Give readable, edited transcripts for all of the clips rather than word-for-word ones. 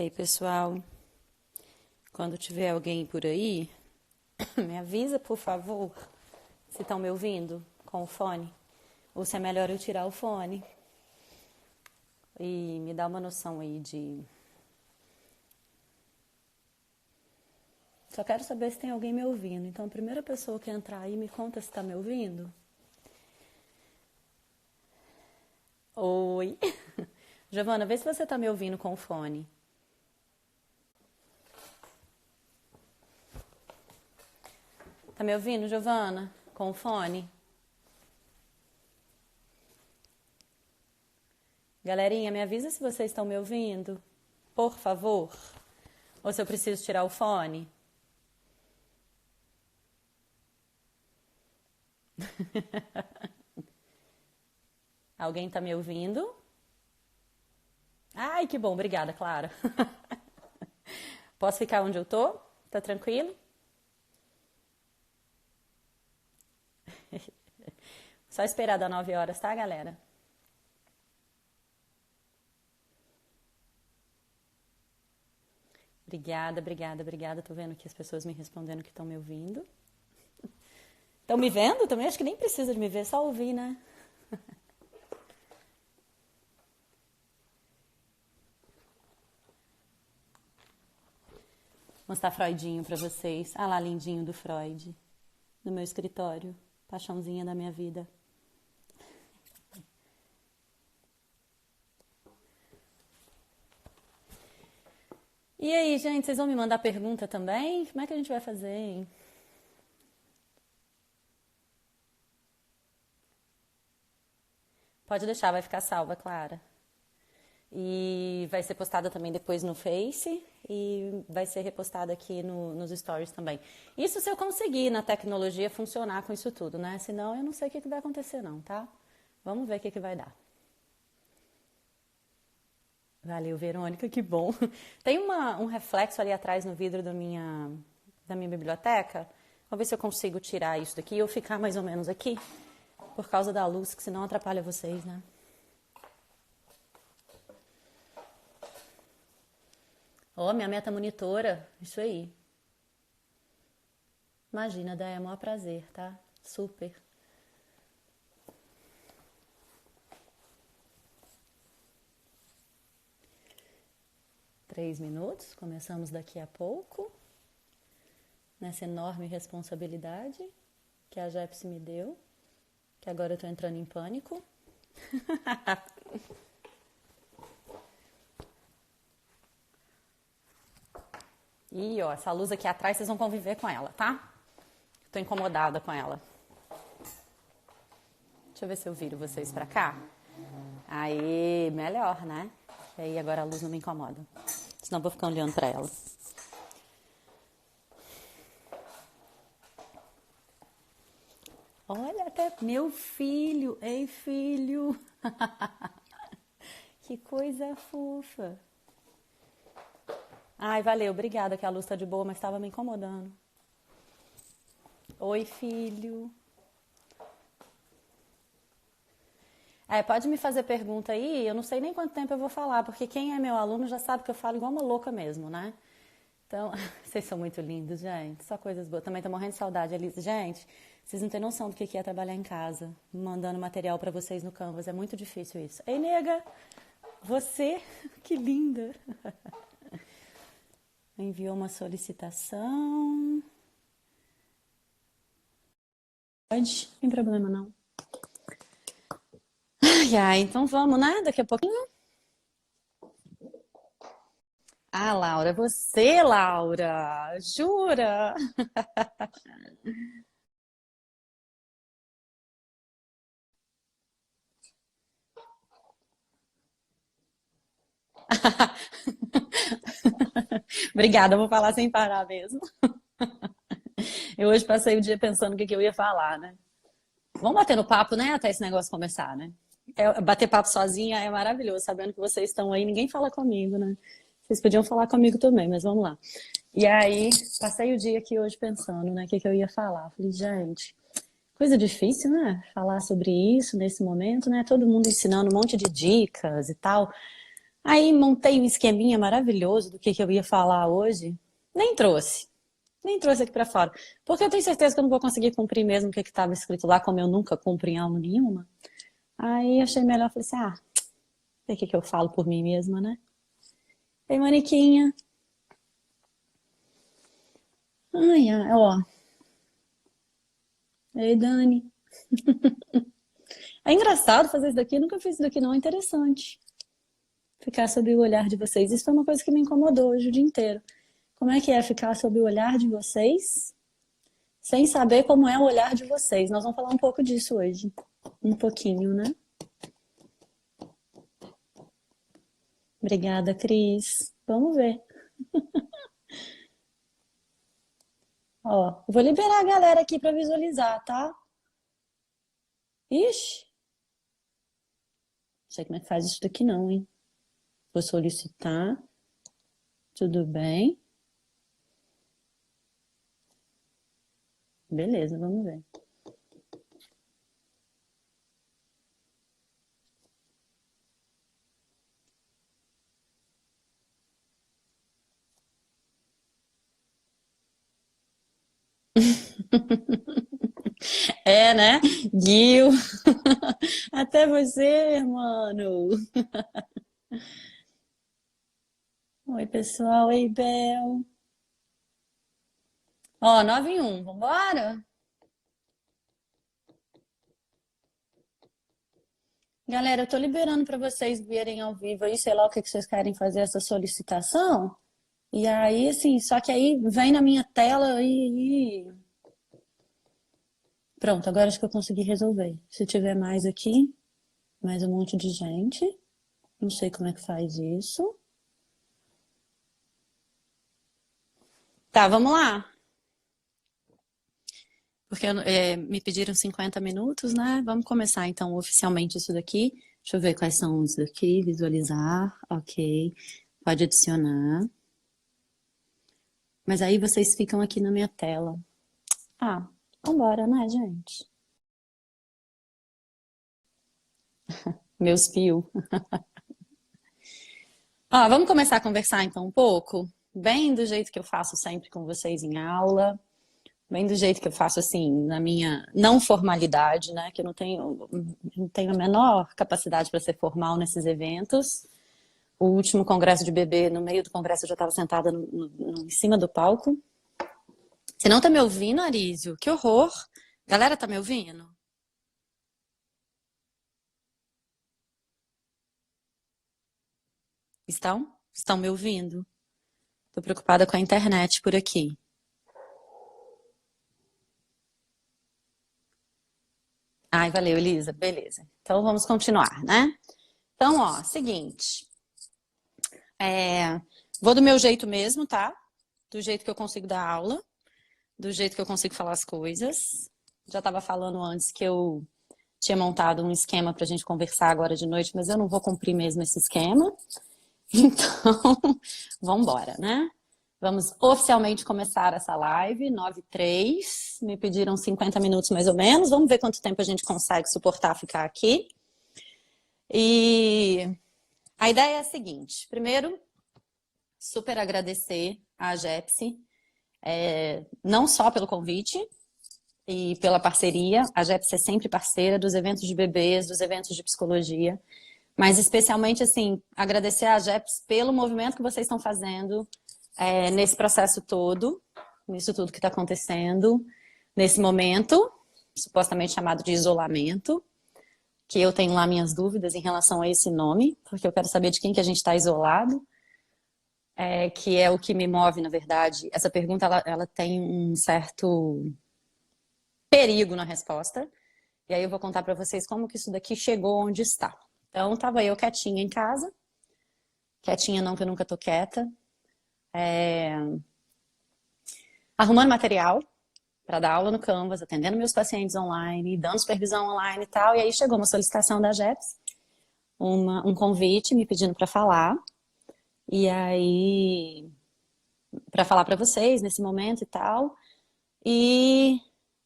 Ei, pessoal, quando tiver alguém por aí, me avisa, por favor, se estão me ouvindo com o fone. Ou se é melhor eu tirar o fone. E me dá uma noção aí de... Só quero saber se tem alguém me ouvindo. Então, a primeira pessoa que entrar aí, me conta se está me ouvindo. Oi. Giovana, vê se você está me ouvindo com o fone. Tá me ouvindo, Giovana? Com o fone? Galerinha, me avisa se vocês estão me ouvindo, por favor. Ou se eu preciso tirar o fone. Alguém tá me ouvindo? Ai, que bom, obrigada, Clara. Posso ficar onde eu tô? Tá tranquilo? Só esperar dar 9 horas, tá, galera? Obrigada, obrigada, obrigada. Tô vendo aqui as pessoas me respondendo que estão me ouvindo. Estão me vendo também? Acho que nem precisa de me ver, só ouvir, né? Vou mostrar Freudinho pra vocês. Ah lá, lindinho do Freud. No meu escritório. Paixãozinha da minha vida. E aí, gente, vocês vão me mandar pergunta também? Como é que a gente vai fazer, hein? Pode deixar, vai ficar salva, Clara. E vai ser postada também depois no Face e vai ser repostada aqui nos stories também. Isso se eu conseguir na tecnologia funcionar com isso tudo, né? Senão eu não sei o que vai acontecer não, tá? Vamos ver o que vai dar. Valeu, Verônica, que bom. Tem um reflexo ali atrás no vidro da minha biblioteca. Vou ver se eu consigo tirar isso daqui ou ficar mais ou menos aqui, por causa da luz, que senão atrapalha vocês, né? Ó, minha meta monitora, isso aí. Imagina, Dé, é o maior prazer, tá? Super. Três minutos, começamos daqui a pouco. Nessa enorme responsabilidade que a Jeps me deu, que agora eu tô entrando em pânico. E ó, essa luz aqui atrás, vocês vão conviver com ela, tá? Tô incomodada com ela. Deixa eu ver se eu viro vocês pra cá. Aí, melhor, né? E aí agora a luz não me incomoda. Senão eu vou ficar olhando pra ela. Olha, até meu filho. Ei, filho. Que coisa fofa. Ai, valeu, obrigada que a luz tá de boa, mas estava me incomodando. Oi, filho. Pode me fazer pergunta aí, eu não sei nem quanto tempo eu vou falar, porque quem é meu aluno já sabe que eu falo igual uma louca mesmo, né? Então, vocês são muito lindos, gente, só coisas boas. Também tô morrendo de saudade, Elisa. Gente, vocês não têm noção do que é trabalhar em casa, mandando material pra vocês no Canvas, é muito difícil isso. Ei, nega, você, que linda. Enviou uma solicitação. Pode, não tem problema não. Ai, então vamos, né? Daqui a pouquinho. Ah, Laura, você, Laura, jura? Obrigada, eu vou falar sem parar mesmo. Eu hoje passei o dia pensando o que eu ia falar, né? Vamos bater no papo, né? Até esse negócio começar, né? Bater papo sozinha é maravilhoso, sabendo que vocês estão aí, ninguém fala comigo, né? Vocês podiam falar comigo também, mas vamos lá. E aí, passei o dia aqui hoje pensando, né? O que eu ia falar. Falei, gente, coisa difícil, né? Falar sobre isso nesse momento, né? Todo mundo ensinando um monte de dicas e tal. Aí montei um esqueminha maravilhoso do que eu ia falar hoje. Nem trouxe. Nem trouxe aqui pra fora. Porque eu tenho certeza que eu não vou conseguir cumprir mesmo o que estava escrito lá, como eu nunca cumpro em aula nenhuma. Aí achei melhor, falei assim, ver o que eu falo por mim mesma, né? Ei, Maniquinha. Ai, ai, ó. Ei, Dani. É engraçado fazer isso daqui, eu nunca fiz isso daqui, não. É interessante. Ficar sob o olhar de vocês. Isso foi uma coisa que me incomodou hoje o dia inteiro. Como é que é ficar sob o olhar de vocês, sem saber como é o olhar de vocês? Nós vamos falar um pouco disso hoje. Um pouquinho, né? Obrigada, Cris. Vamos ver. Ó, vou liberar a galera aqui para visualizar, tá? Ixi, não sei como é que faz isso daqui não, hein? Vou solicitar. Tudo bem. Beleza, vamos ver. É, né? Gil. Até você, mano. Oi, pessoal. Oi, Bel. Ó, 9 em 1. Vambora? Galera, eu tô liberando para vocês virem ao vivo aí, sei lá o que que vocês querem fazer essa solicitação. E aí, assim, só que aí vem na minha tela e... Pronto, agora acho que eu consegui resolver. Se tiver mais aqui, mais um monte de gente. Não sei como é que faz isso. Tá, vamos lá. Porque me pediram 50 minutos, né? Vamos começar então oficialmente isso daqui. Deixa eu ver quais são os daqui. Visualizar, ok. Pode adicionar. Mas aí vocês ficam aqui na minha tela. Vambora, né, gente? Meus fios. Vamos começar a conversar então um pouco? Bem do jeito que eu faço sempre com vocês em aula. Bem do jeito que eu faço assim, na minha não formalidade, né? Que eu não tenho a menor capacidade para ser formal nesses eventos. O último congresso de bebê, no meio do congresso, eu já estava sentada em cima do palco. Você não tá me ouvindo, Arísio? Que horror! Galera, tá me ouvindo? Estão? Estão me ouvindo? Tô preocupada com a internet por aqui. Ai, valeu, Elisa. Beleza. Então vamos continuar, né? Então, ó, seguinte. Vou do meu jeito mesmo, tá? Do jeito que eu consigo dar aula, do jeito que eu consigo falar as coisas. Já estava falando antes que eu tinha montado um esquema para a gente conversar agora de noite, mas eu não vou cumprir mesmo esse esquema. Então, vamos embora, né? Vamos oficialmente começar essa live, 9h03. Me pediram 50 minutos mais ou menos. Vamos ver quanto tempo a gente consegue suportar ficar aqui. E a ideia é a seguinte. Primeiro, super agradecer a Jepsi, não só pelo convite e pela parceria. A Jepsi é sempre parceira dos eventos de bebês, dos eventos de psicologia. Mas especialmente, assim, agradecer a Jepsi pelo movimento que vocês estão fazendo nesse processo todo, nisso tudo que está acontecendo, nesse momento, supostamente chamado de isolamento, que eu tenho lá minhas dúvidas em relação a esse nome, porque eu quero saber de quem que a gente está isolado, que é o que me move, na verdade. Essa pergunta, ela tem um certo perigo na resposta, e aí eu vou contar para vocês como que isso daqui chegou onde está. Então, estava eu quietinha em casa, quietinha não, que eu nunca tô quieta, arrumando material para dar aula no Canvas, atendendo meus pacientes online, dando supervisão online e tal, e aí chegou uma solicitação da JEPS, um convite me pedindo para falar, e aí, para falar para vocês nesse momento e tal, e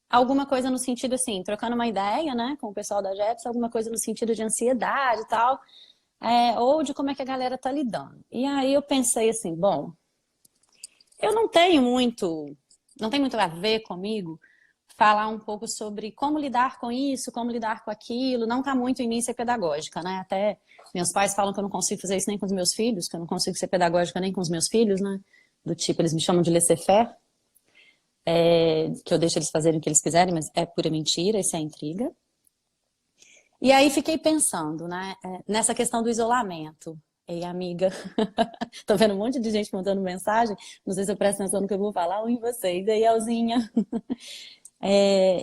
alguma coisa no sentido assim, trocando uma ideia, né, com o pessoal da JEPS, alguma coisa no sentido de ansiedade e tal, ou de como é que a galera tá lidando. E aí eu pensei assim, bom, eu não tenho muito a ver comigo falar um pouco sobre como lidar com isso, como lidar com aquilo, não está muito em mim ser pedagógica, né? Até meus pais falam que eu não consigo fazer isso nem com os meus filhos, que eu não consigo ser pedagógica nem com os meus filhos, né? Do tipo, eles me chamam de laissez-faire, que eu deixo eles fazerem o que eles quiserem, mas é pura mentira, isso é intriga. E aí fiquei pensando, né, nessa questão do isolamento. Ei, amiga, tô vendo um monte de gente mandando mensagem, não sei se eu presto atenção no que eu vou falar ou em vocês. E aí, Elzinha?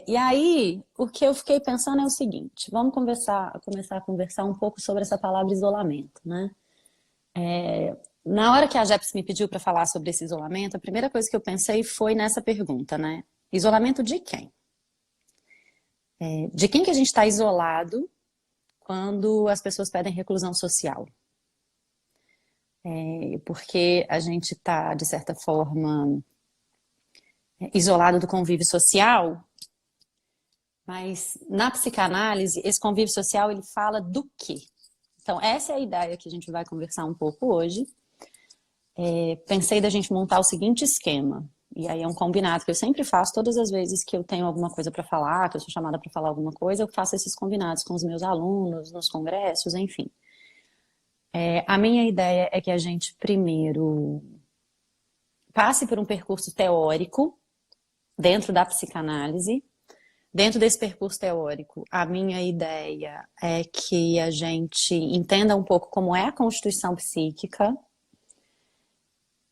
E aí, o que eu fiquei pensando é o seguinte, vamos começar a conversar um pouco sobre essa palavra isolamento, né? Na hora que a Jeps me pediu para falar sobre esse isolamento, a primeira coisa que eu pensei foi nessa pergunta, né? Isolamento de quem? De quem que a gente está isolado quando as pessoas pedem reclusão social? Porque a gente está, de certa forma, isolado do convívio social, mas na psicanálise, esse convívio social, ele fala do quê? Então, essa é a ideia que a gente vai conversar um pouco hoje. Pensei da gente montar o seguinte esquema, e aí é um combinado que eu sempre faço todas as vezes que eu tenho alguma coisa para falar, que eu sou chamada para falar alguma coisa, eu faço esses combinados com os meus alunos, nos congressos, enfim. A minha ideia é que a gente primeiro passe por um percurso teórico dentro da psicanálise. Dentro desse percurso teórico, a minha ideia é que a gente entenda um pouco como é a constituição psíquica,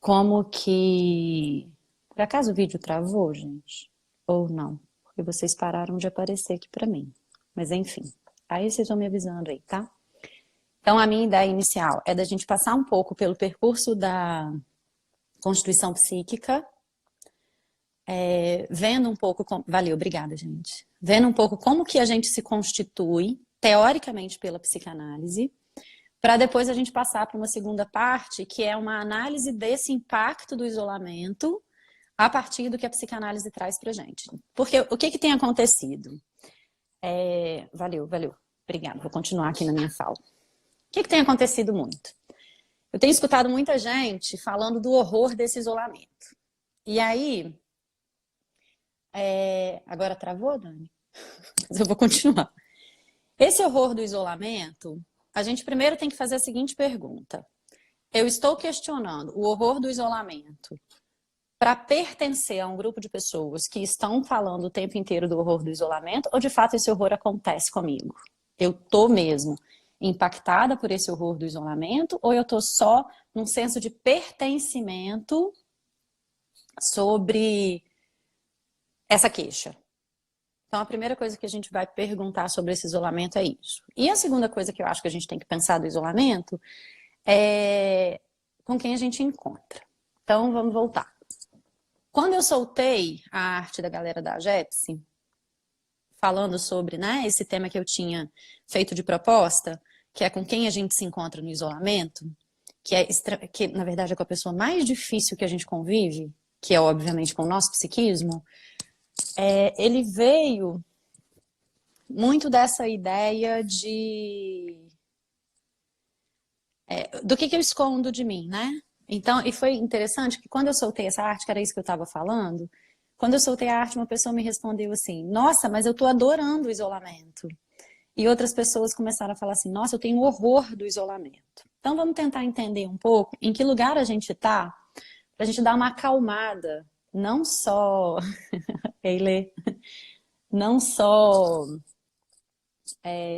como que... Por acaso o vídeo travou, gente? Ou não? Porque vocês pararam de aparecer aqui pra mim. Mas enfim, aí vocês vão me avisando aí, tá? Então a minha ideia inicial é da gente passar um pouco pelo percurso da constituição psíquica, vendo um pouco... Valeu, obrigada, gente. Vendo um pouco como que a gente se constitui, teoricamente, pela psicanálise, para depois a gente passar para uma segunda parte, que é uma análise desse impacto do isolamento a partir do que a psicanálise traz para a gente. Porque o que tem acontecido? Valeu. Obrigada, vou continuar aqui na minha fala. O que tem acontecido muito? Eu tenho escutado muita gente falando do horror desse isolamento. E aí... Agora travou, Dani? Mas eu vou continuar. Esse horror do isolamento, a gente primeiro tem que fazer a seguinte pergunta. Eu estou questionando o horror do isolamento para pertencer a um grupo de pessoas que estão falando o tempo inteiro do horror do isolamento, ou de fato esse horror acontece comigo? Eu estou mesmo impactada por esse horror do isolamento, ou eu estou só num senso de pertencimento sobre essa queixa? Então, a primeira coisa que a gente vai perguntar sobre esse isolamento é isso. E a segunda coisa que eu acho que a gente tem que pensar do isolamento é com quem a gente encontra. Então, vamos voltar. Quando eu soltei a arte da galera da Jepsi, falando sobre, né, esse tema que eu tinha feito de proposta, que é com quem a gente se encontra no isolamento, que na verdade é com a pessoa mais difícil que a gente convive, que é obviamente com o nosso psiquismo, ele veio muito dessa ideia do que eu escondo de mim, né? Então, e foi interessante que quando eu soltei essa arte, que era isso que eu estava falando, quando eu soltei a arte, uma pessoa me respondeu assim, nossa, mas eu tô adorando o isolamento. E outras pessoas começaram a falar assim, nossa, eu tenho horror do isolamento. Então, vamos tentar entender um pouco em que lugar a gente tá, pra gente dar uma acalmada, não só... Eile, não só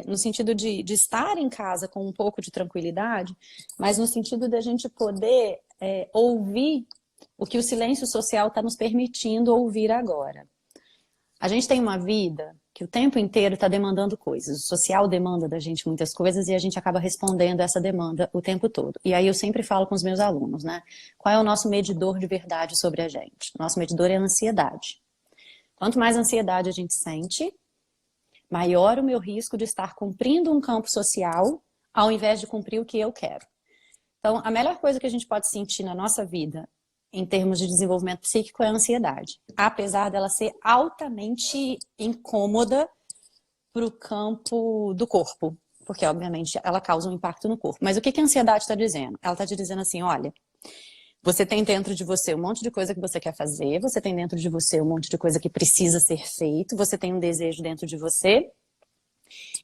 no sentido de estar em casa com um pouco de tranquilidade, mas no sentido de a gente poder ouvir o que o silêncio social está nos permitindo ouvir agora. A gente tem uma vida que o tempo inteiro está demandando coisas. O social demanda da gente muitas coisas e a gente acaba respondendo essa demanda o tempo todo. E aí eu sempre falo com os meus alunos, né? Qual é o nosso medidor de verdade sobre a gente? Nosso medidor é a ansiedade. Quanto mais ansiedade a gente sente, maior o meu risco de estar cumprindo um campo social ao invés de cumprir o que eu quero. Então, a melhor coisa que a gente pode sentir na nossa vida, em termos de desenvolvimento psíquico, é a ansiedade. Apesar dela ser altamente incômoda para o campo do corpo. porque obviamente ela causa um impacto no corpo. Mas o que que a ansiedade está dizendo? Ela está te dizendo assim, olha, você tem dentro de você um monte de coisa que você quer fazer, você tem dentro de você um monte de coisa que precisa ser feito, você tem um desejo dentro de você,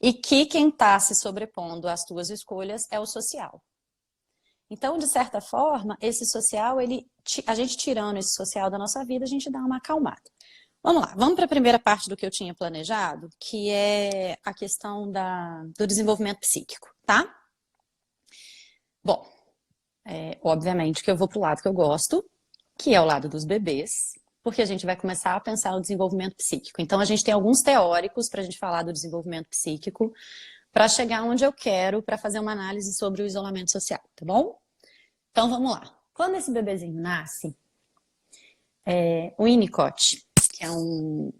e que quem está se sobrepondo às tuas escolhas é o social. Então, de certa forma, esse social, a gente tirando esse social da nossa vida, a gente dá uma acalmada. Vamos lá, vamos para a primeira parte do que eu tinha planejado, que é a questão do desenvolvimento psíquico, tá? Bom, obviamente que eu vou para o lado que eu gosto, que é o lado dos bebês, porque a gente vai começar a pensar no desenvolvimento psíquico. Então, a gente tem alguns teóricos para a gente falar do desenvolvimento psíquico, para chegar onde eu quero, para fazer uma análise sobre o isolamento social, tá bom? Então, vamos lá. Quando esse bebezinho nasce, o Winnicott, que é um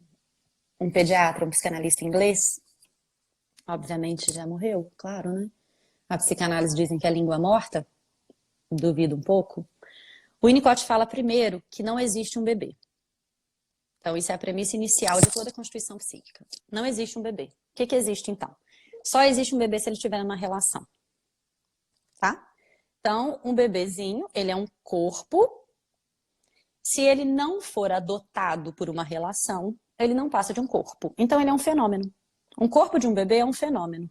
pediatra, um psicanalista inglês, obviamente já morreu, claro, né? A psicanálise dizem que é a língua morta, duvido um pouco. O Winnicott fala primeiro que não existe um bebê. Então, isso é a premissa inicial de toda a constituição psíquica. Não existe um bebê. O que que existe, então? Só existe um bebê se ele estiver numa relação, tá? Então, um bebezinho, ele é um corpo. Se ele não for adotado por uma relação, ele não passa de um corpo. Então, ele é um fenômeno. Um corpo de um bebê é um fenômeno.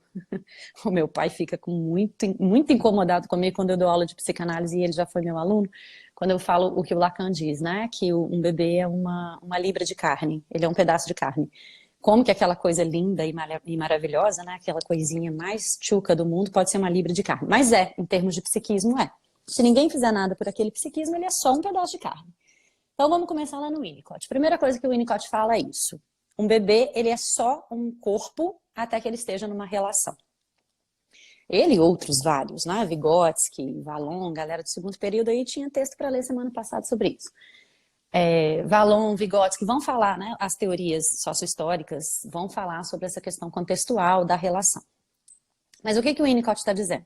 O meu pai fica muito incomodado comigo quando eu dou aula de psicanálise, e ele já foi meu aluno, quando eu falo o que o Lacan diz, né? Que um bebê é uma libra de carne, ele é um pedaço de carne. Como que aquela coisa linda e maravilhosa, né? Aquela coisinha mais tchuca do mundo pode ser uma libra de carne. Mas em termos de psiquismo, é. Se ninguém fizer nada por aquele psiquismo, ele é só um pedaço de carne. Então vamos começar lá no Winnicott. Primeira coisa que o Winnicott fala é isso. Um bebê, ele é só um corpo até que ele esteja numa relação. Ele e outros vários, né? Vygotsky, Vallon, galera do segundo período aí, tinha texto para ler semana passada sobre isso. Vallon, Vygotsky vão falar, né? As teorias sociohistóricas vão falar sobre essa questão contextual da relação. Mas o que o Winnicott está dizendo?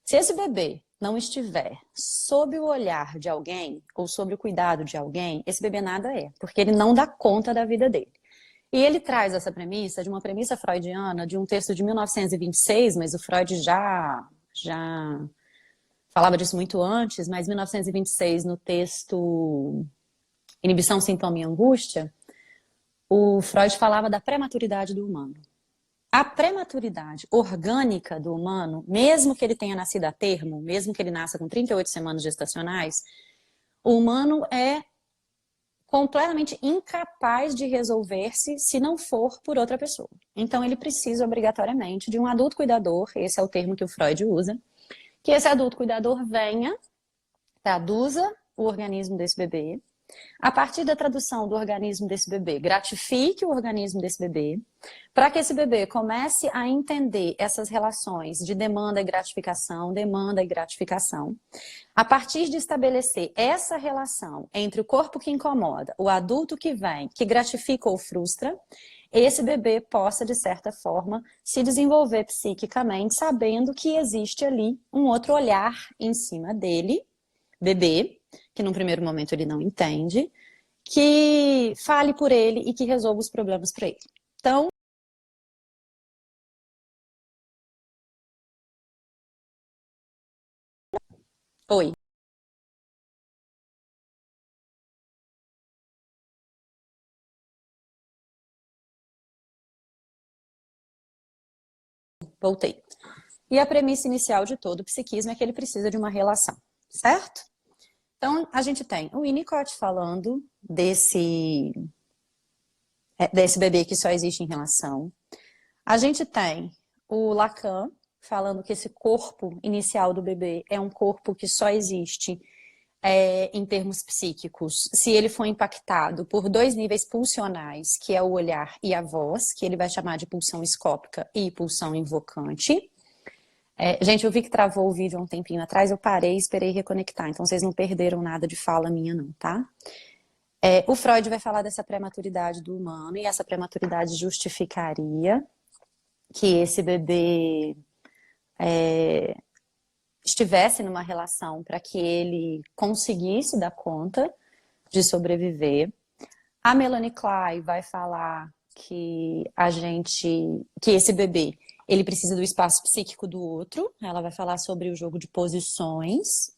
Se esse bebê não estiver sob o olhar de alguém ou sob o cuidado de alguém, esse bebê nada é, porque ele não dá conta da vida dele. E ele traz essa premissa de uma premissa freudiana, de um texto de 1926, mas o Freud já falava disso muito antes, mas 1926, no texto Inibição, Sintoma e Angústia, o Freud falava da prematuridade do humano. A prematuridade orgânica do humano, mesmo que ele tenha nascido a termo, mesmo que ele nasça com 38 semanas gestacionais, o humano é completamente incapaz de resolver-se se não for por outra pessoa. Então ele precisa obrigatoriamente de um adulto cuidador, esse é o termo que o Freud usa, que esse adulto cuidador venha, traduza o organismo desse bebê, a partir da tradução do organismo desse bebê, gratifique o organismo desse bebê, para que esse bebê comece a entender essas relações de demanda e gratificação, a partir de estabelecer essa relação entre o corpo que incomoda, o adulto que vem, que gratifica ou frustra, esse bebê possa, de certa forma, se desenvolver psiquicamente, sabendo que existe ali um outro olhar em cima dele, bebê, que num primeiro momento ele não entende, que fale por ele e que resolva os problemas para ele. Então, oi. Voltei. E a premissa inicial de todo o psiquismo é que ele precisa de uma relação, certo? Então, a gente tem o Winnicott falando desse bebê que só existe em relação. A gente tem o Lacan falando que esse corpo inicial do bebê é um corpo que só existe em termos psíquicos se ele for impactado por dois níveis pulsionais, que é o olhar e a voz, que ele vai chamar de pulsão escópica e pulsão invocante. Gente, eu vi que travou o vídeo há um tempinho atrás, eu parei e esperei reconectar, então vocês não perderam nada de fala minha não, tá? O Freud vai falar dessa prematuridade do humano, e essa prematuridade justificaria que esse bebê estivesse numa relação para que ele conseguisse dar conta de sobreviver. A Melanie Klein vai falar que esse bebê, Ele precisa do espaço psíquico do outro. Ela vai falar sobre o jogo de posições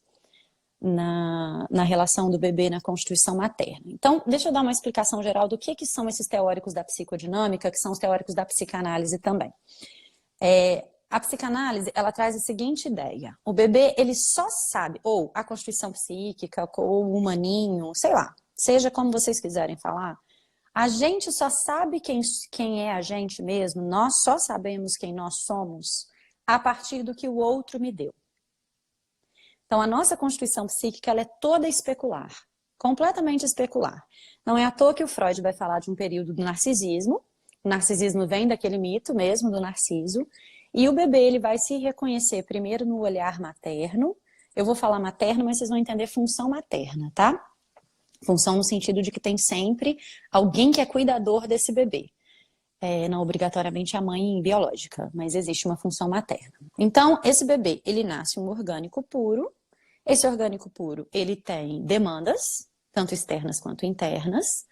na relação do bebê na constituição materna. Então, deixa eu dar uma explicação geral do que são esses teóricos da psicodinâmica, que são os teóricos da psicanálise também. A psicanálise, ela traz a seguinte ideia. O bebê, ele só sabe, ou a constituição psíquica, ou o humaninho, sei lá, seja como vocês quiserem falar, a gente só sabe quem é a gente mesmo, nós só sabemos quem nós somos a partir do que o outro me deu. Então, a nossa constituição psíquica, ela é toda especular, completamente especular. Não é à toa que o Freud vai falar de um período do narcisismo. O narcisismo vem daquele mito mesmo do Narciso. E o bebê, ele vai se reconhecer primeiro no olhar materno. Eu vou falar materno, mas vocês vão entender função materna, tá? Função no sentido de que tem sempre alguém que é cuidador desse bebê. Não obrigatoriamente a mãe biológica, mas existe uma função materna. Então, esse bebê, ele nasce um orgânico puro. Esse orgânico puro, ele tem demandas, tanto externas quanto internas.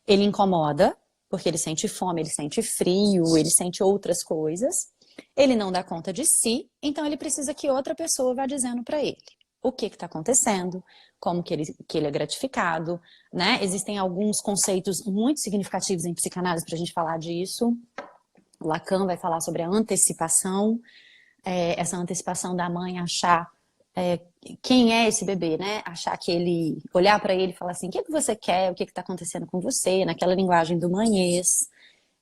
Ele incomoda, porque ele sente fome, ele sente frio, ele sente outras coisas. Ele não dá conta de si, então ele precisa que outra pessoa vá dizendo para ele o que está acontecendo, como que ele é gratificado, né? Existem alguns conceitos muito significativos em psicanálise para a gente falar disso. Lacan vai falar sobre a antecipação, essa antecipação da mãe achar quem é esse bebê, né? Achar que ele, olhar para ele e falar assim, o que você quer, o que está acontecendo com você, naquela linguagem do manhês.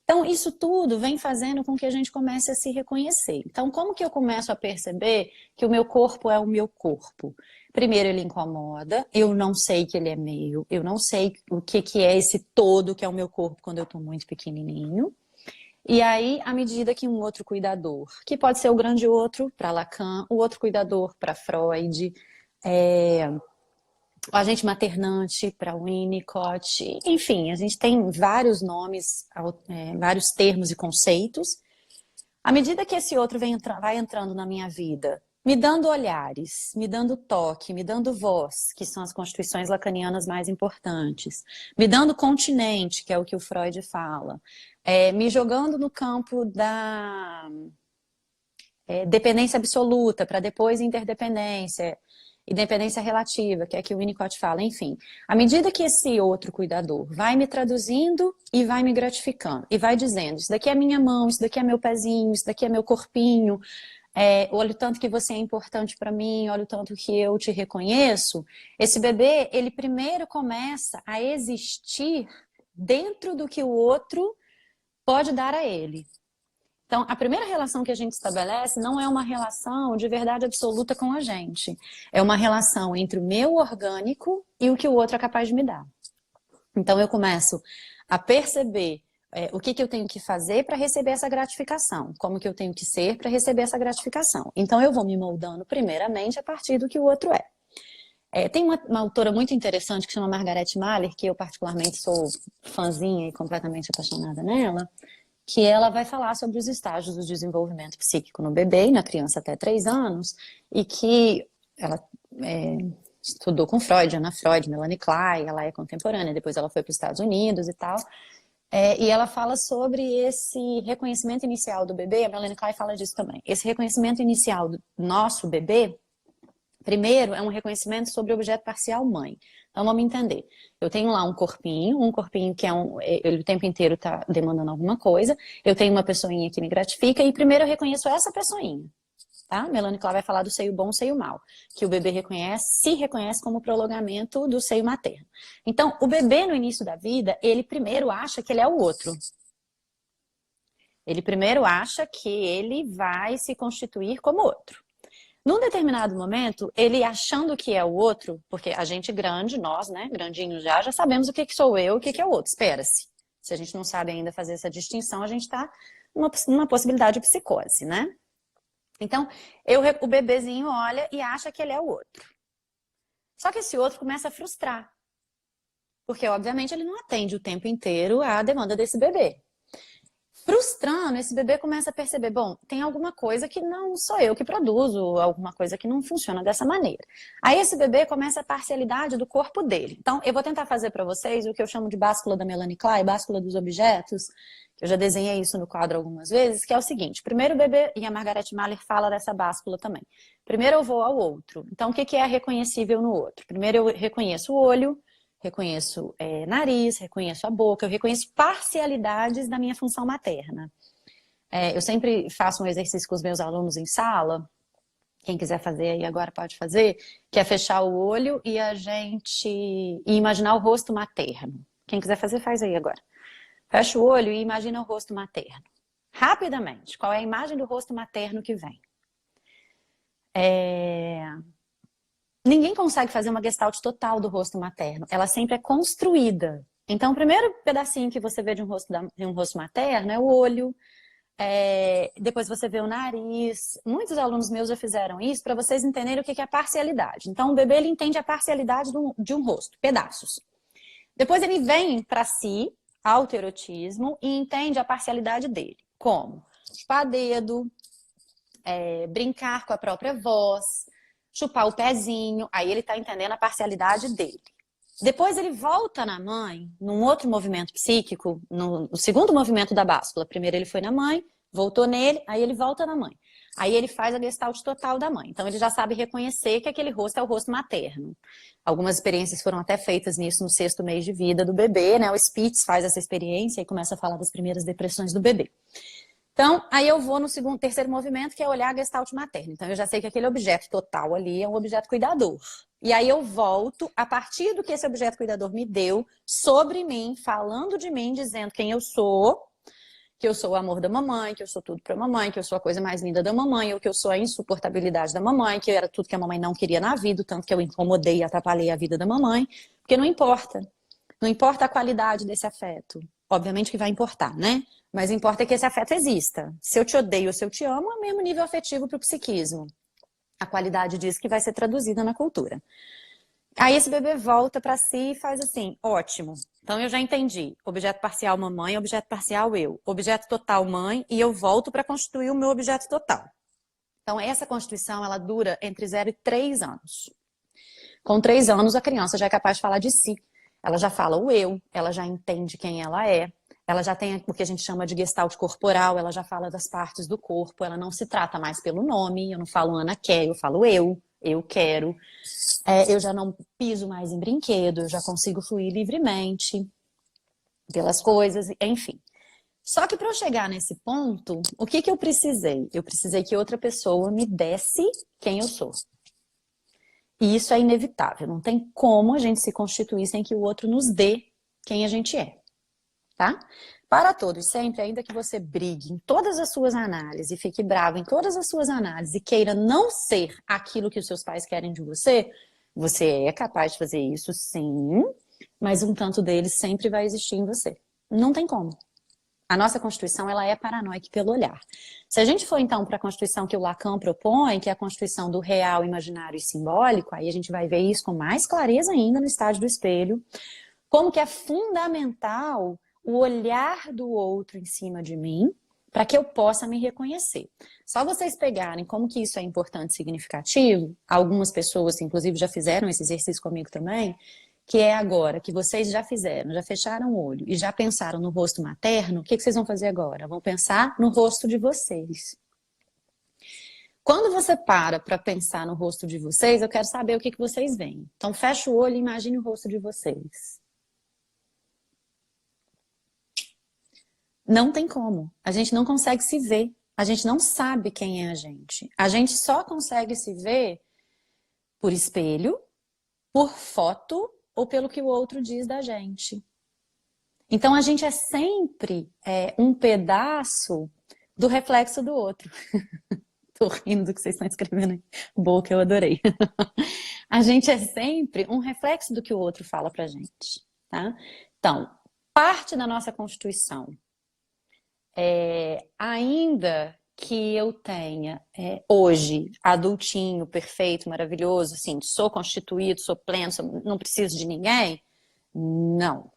Então, isso tudo vem fazendo com que a gente comece a se reconhecer. Então, como que eu começo a perceber que o meu corpo é o meu corpo? Primeiro, ele incomoda, eu não sei que ele é meu, eu não sei o que é esse todo que é o meu corpo quando eu estou muito pequenininho. E aí, à medida que um outro cuidador, que pode ser o grande outro para Lacan, o outro cuidador para Freud, o agente maternante para Winnicott, enfim, a gente tem vários nomes, vários termos e conceitos. À medida que esse outro vai entrando na minha vida, me dando olhares, me dando toque, me dando voz, que são as constituições lacanianas mais importantes, me dando continente, que é o que o Freud fala, me jogando no campo da dependência absoluta, para depois interdependência, e dependência relativa, que é que o Winnicott fala, enfim. À medida que esse outro cuidador vai me traduzindo e vai me gratificando, e vai dizendo, isso daqui é minha mão, isso daqui é meu pezinho, isso daqui é meu corpinho, olha o tanto que você é importante para mim, olha o tanto que eu te reconheço, esse bebê, ele primeiro começa a existir dentro do que o outro pode dar a ele. Então, a primeira relação que a gente estabelece não é uma relação de verdade absoluta com a gente. É uma relação entre o meu orgânico e o que o outro é capaz de me dar. Então, eu começo a perceber o que eu tenho que fazer para receber essa gratificação. Como que eu tenho que ser para receber essa gratificação. Então, eu vou me moldando primeiramente a partir do que o outro é. Tem uma autora muito interessante que chama Margaret Mahler, que eu particularmente sou fãzinha e completamente apaixonada nela, que ela vai falar sobre os estágios do desenvolvimento psíquico no bebê e na criança até 3 anos, e que ela estudou com Freud, Ana Freud, Melanie Klein, ela é contemporânea, depois ela foi para os Estados Unidos e tal, e ela fala sobre esse reconhecimento inicial do bebê, a Melanie Klein fala disso também, esse reconhecimento inicial do nosso bebê, primeiro é um reconhecimento sobre o objeto parcial mãe. Então vamos entender. Eu tenho lá um corpinho que ele o tempo inteiro está demandando alguma coisa. Eu tenho uma pessoinha que me gratifica e primeiro eu reconheço essa pessoinha. Tá? Melanie Klein vai falar do seio bom, seio mau. Que o bebê se reconhece como prolongamento do seio materno. Então o bebê no início da vida, ele primeiro acha que ele é o outro. Ele primeiro acha que ele vai se constituir como outro. Num determinado momento, ele achando que é o outro, porque a gente grande, nós, né, grandinhos já sabemos o que sou eu e o que é o outro, espera-se. Se a gente não sabe ainda fazer essa distinção, a gente está numa possibilidade de psicose, né? Então, o bebezinho olha e acha que ele é o outro. Só que esse outro começa a frustrar. Porque, obviamente, ele não atende o tempo inteiro à demanda desse bebê. Frustrando, esse bebê começa a perceber, bom, tem alguma coisa que não sou eu que produzo, alguma coisa que não funciona dessa maneira. Aí esse bebê começa a parcialidade do corpo dele. Então, eu vou tentar fazer para vocês o que eu chamo de báscula da Melanie Klein, báscula dos objetos, Eu já desenhei isso no quadro algumas vezes, que é o seguinte. Primeiro o bebê, e a Margaret Mahler fala dessa báscula também. Primeiro eu vou ao outro. Então, o que é reconhecível no outro? Primeiro eu reconheço o olho, reconheço nariz, reconheço a boca, eu reconheço parcialidades da minha função materna. Eu sempre faço um exercício com os meus alunos em sala, quem quiser fazer aí agora pode fazer, que é fechar o olho e a gente imaginar o rosto materno. Quem quiser fazer, faz aí agora. Fecha o olho e imagina o rosto materno. Rapidamente, qual é a imagem do rosto materno que vem? Ninguém consegue fazer uma gestalt total do rosto materno. Ela sempre é construída. Então, o primeiro pedacinho que você vê de um rosto materno é o olho. Depois você vê o nariz. Muitos alunos meus já fizeram isso para vocês entenderem o que é parcialidade. Então, o bebê ele entende a parcialidade de um rosto, pedaços. Depois ele vem para si, autoerotismo, e entende a parcialidade dele. Como? Chupar dedo, brincar com a própria voz, chupar o pezinho. Aí ele está entendendo a parcialidade dele. Depois ele volta na mãe, num outro movimento psíquico, no segundo movimento da báscula. Primeiro ele foi na mãe, voltou nele, aí ele volta na mãe. Aí ele faz a gestalt total da mãe. Então ele já sabe reconhecer que aquele rosto é o rosto materno. Algumas experiências foram até feitas nisso no 6º mês de vida do bebê, né? O Spitz faz essa experiência e começa a falar das primeiras depressões do bebê. Então, aí eu vou no terceiro movimento, que é olhar a gestalt materna. Então, eu já sei que aquele objeto total ali é um objeto cuidador. E aí eu volto, a partir do que esse objeto cuidador me deu, sobre mim, falando de mim, dizendo quem eu sou, que eu sou o amor da mamãe, que eu sou tudo pra mamãe, que eu sou a coisa mais linda da mamãe, ou que eu sou a insuportabilidade da mamãe, que era tudo que a mamãe não queria na vida, tanto que eu incomodei e atrapalhei a vida da mamãe. Porque não importa. Não importa a qualidade desse afeto. Obviamente que vai importar, né? Mas importa que esse afeto exista. Se eu te odeio ou se eu te amo, é o mesmo nível afetivo para o psiquismo. A qualidade disso que vai ser traduzida na cultura. Aí esse bebê volta para si e faz assim, ótimo. Então eu já entendi. Objeto parcial mamãe, objeto parcial eu. Objeto total mãe e eu volto para constituir o meu objeto total. Então essa constituição ela dura entre 0 e 3 anos. Com 3 anos a criança já é capaz de falar de si. Ela já fala o eu, ela já entende quem ela é. Ela já tem o que a gente chama de gestalt corporal, ela já fala das partes do corpo, ela não se trata mais pelo nome, eu não falo Ana quer, eu falo eu quero. Eu já não piso mais em brinquedo, eu já consigo fluir livremente pelas coisas, enfim. Só que para eu chegar nesse ponto, o que eu precisei? Eu precisei que outra pessoa me desse quem eu sou. E isso é inevitável, não tem como a gente se constituir sem que o outro nos dê quem a gente é. Tá? Para todos, sempre, ainda que você brigue em todas as suas análises e fique bravo em todas as suas análises e queira não ser aquilo que os seus pais querem de você, você é capaz de fazer isso, sim, mas um tanto deles sempre vai existir em você. Não tem como. A nossa Constituição, ela é paranoica pelo olhar. Se a gente for, então, para a Constituição que o Lacan propõe, que é a Constituição do real, imaginário e simbólico, aí a gente vai ver isso com mais clareza ainda no estágio do espelho, como que é fundamental o olhar do outro em cima de mim para que eu possa me reconhecer. Só vocês pegarem como que isso é importante e significativo, algumas pessoas, inclusive, já fizeram esse exercício comigo também, que é agora que vocês já fizeram, já fecharam o olho e já pensaram no rosto materno, o que vocês vão fazer agora? Vão pensar no rosto de vocês. Quando você para pensar no rosto de vocês, eu quero saber o que vocês veem. Então, fecha o olho e imagine o rosto de vocês. Não tem como. A gente não consegue se ver. A gente não sabe quem é a gente. A gente só consegue se ver por espelho, por foto ou pelo que o outro diz da gente. Então a gente é sempre um pedaço do reflexo do outro. Tô rindo do que vocês estão escrevendo aí. Boa, que eu adorei. A gente é sempre um reflexo do que o outro fala pra gente. Tá? Então, parte da nossa constituição ainda que eu tenha hoje adultinho, perfeito, maravilhoso, assim, sou constituído, sou pleno, não preciso de ninguém, não.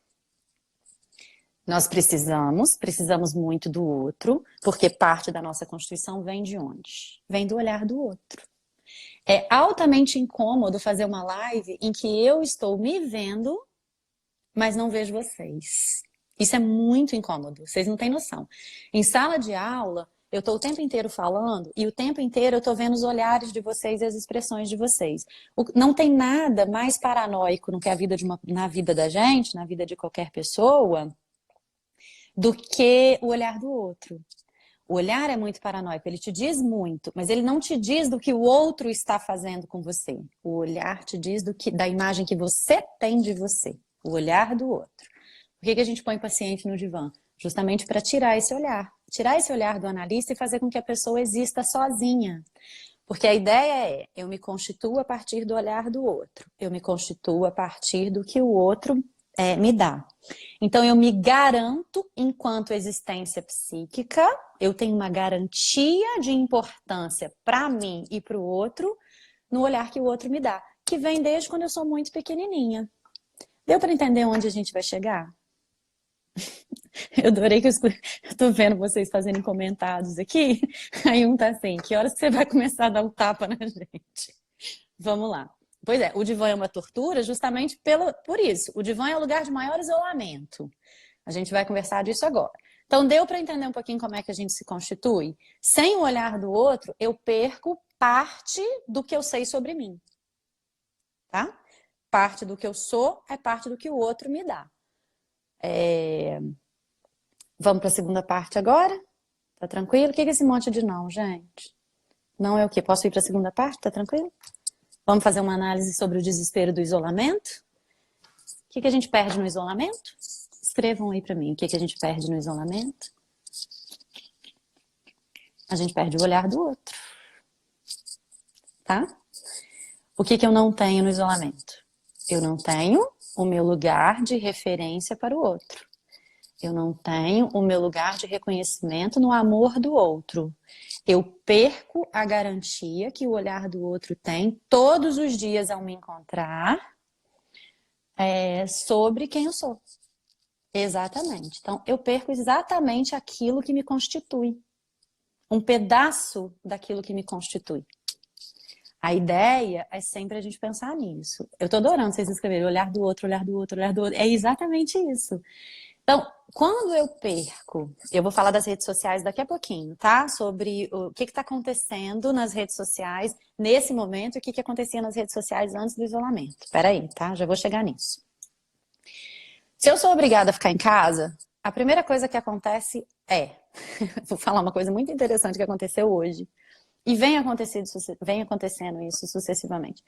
Nós precisamos muito do outro, porque parte da nossa constituição vem de onde? Vem do olhar do outro. É altamente incômodo fazer uma live em que eu estou me vendo, mas não vejo vocês. Isso é muito incômodo, vocês não têm noção. Em sala de aula, eu estou o tempo inteiro falando e o tempo inteiro eu estou vendo os olhares de vocês e as expressões de vocês. Não tem nada mais paranoico no que a vida na vida da gente, na vida de qualquer pessoa, do que o olhar do outro. O olhar é muito paranoico, ele te diz muito, mas ele não te diz do que o outro está fazendo com você. O olhar te diz da imagem que você tem de você, o olhar do outro. Por que a gente põe paciente no divã? Justamente para tirar esse olhar do analista e fazer com que a pessoa exista sozinha. Porque a ideia é, eu me constituo a partir do olhar do outro, eu me constituo a partir do que o outro me dá. Então eu me garanto enquanto existência psíquica, eu tenho uma garantia de importância para mim e para o outro no olhar que o outro me dá, que vem desde quando eu sou muito pequenininha. Deu para entender onde a gente vai chegar? Eu adorei que eu tô vendo vocês fazendo comentários aqui. Aí um tá assim, que horas que você vai começar a dar um tapa na gente? Vamos lá. Pois é, o divã é uma tortura justamente por isso. O divã é o lugar de maior isolamento. A gente vai conversar disso agora. Então, deu para entender um pouquinho como é que a gente se constitui? Sem o olhar do outro, eu perco parte do que eu sei sobre mim. Tá? Parte do que eu sou é parte do que o outro me dá. Vamos para a segunda parte agora? Tá tranquilo? O que é esse monte de não, gente? Não é o quê? Posso ir para a segunda parte? Tá tranquilo? Vamos fazer uma análise sobre o desespero do isolamento? O que a gente perde no isolamento? Escrevam aí para mim o que a gente perde no isolamento. A gente perde o olhar do outro. Tá? O que eu não tenho no isolamento? Eu não tenho o meu lugar de referência para o outro. Eu não tenho o meu lugar de reconhecimento no amor do outro. Eu perco a garantia que o olhar do outro tem todos os dias ao me encontrar sobre quem eu sou. Exatamente. Então, eu perco exatamente aquilo que me constitui. Um pedaço daquilo que me constitui. A ideia é sempre a gente pensar nisso. Eu tô adorando vocês escreverem olhar do outro, olhar do outro, olhar do outro. É exatamente isso. Então, quando eu perco, eu vou falar das redes sociais daqui a pouquinho, tá? Sobre o que está acontecendo nas redes sociais nesse momento e o que acontecia nas redes sociais antes do isolamento. Peraí, tá? Já vou chegar nisso. Se eu sou obrigada a ficar em casa, a primeira coisa que acontece vou falar uma coisa muito interessante que aconteceu hoje. E vem acontecendo isso sucessivamente.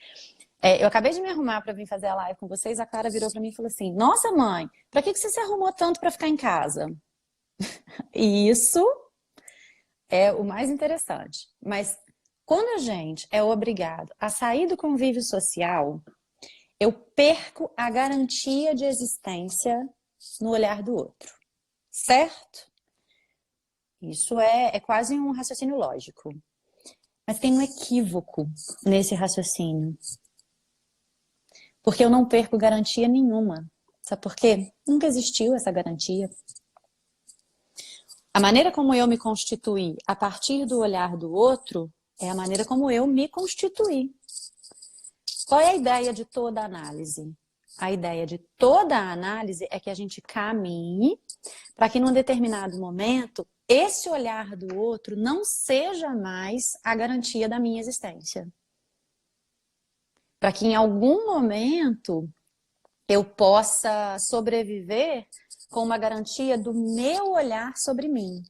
Eu acabei de me arrumar para vir fazer a live com vocês, a Clara virou para mim e falou assim, nossa mãe, para que você se arrumou tanto para ficar em casa? E isso é o mais interessante. Mas quando a gente é obrigado a sair do convívio social, eu perco a garantia de existência no olhar do outro. Certo? Isso é quase um raciocínio lógico. Mas tem um equívoco nesse raciocínio. Porque eu não perco garantia nenhuma. Sabe por quê? Nunca existiu essa garantia. A maneira como eu me constituí a partir do olhar do outro é a maneira como eu me constituí. Qual é a ideia de toda análise? A ideia de toda análise é que a gente caminhe para que num determinado momento esse olhar do outro não seja mais a garantia da minha existência. Para que em algum momento eu possa sobreviver com uma garantia do meu olhar sobre mim.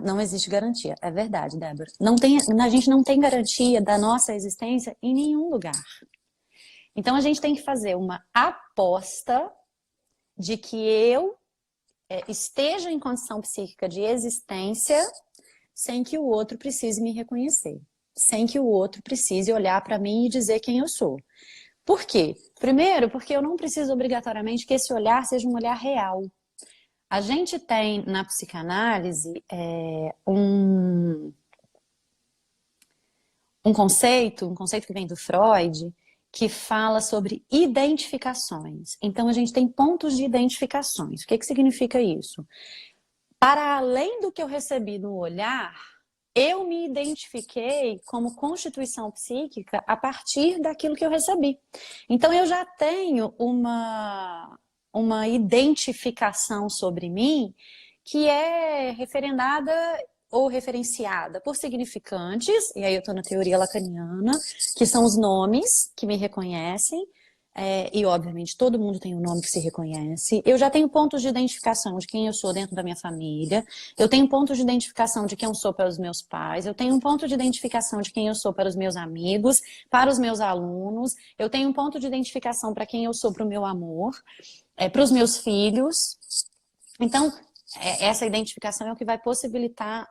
Não existe garantia. É verdade, Débora. A gente não tem garantia da nossa existência em nenhum lugar. Então a gente tem que fazer uma aposta de que eu esteja em condição psíquica de existência sem que o outro precise me reconhecer. Sem que o outro precise olhar para mim e dizer quem eu sou. Por quê? Primeiro, porque eu não preciso obrigatoriamente que esse olhar seja um olhar real. A gente tem na psicanálise um conceito que vem do Freud, que fala sobre identificações. Então, a gente tem pontos de identificações. O que significa isso? Para além do que eu recebi no olhar, eu me identifiquei como constituição psíquica a partir daquilo que eu recebi. Então, eu já tenho uma uma identificação sobre mim que é referendada ou referenciada por significantes, e aí eu estou na teoria lacaniana, que são os nomes que me reconhecem, e obviamente todo mundo tem um nome que se reconhece. Eu já tenho pontos de identificação de quem eu sou dentro da minha família, eu tenho pontos de identificação de quem eu sou para os meus pais, eu tenho um ponto de identificação de quem eu sou para os meus amigos, para os meus alunos, eu tenho um ponto de identificação para quem eu sou para o meu amor, para os meus filhos. Então, essa identificação é o que vai possibilitar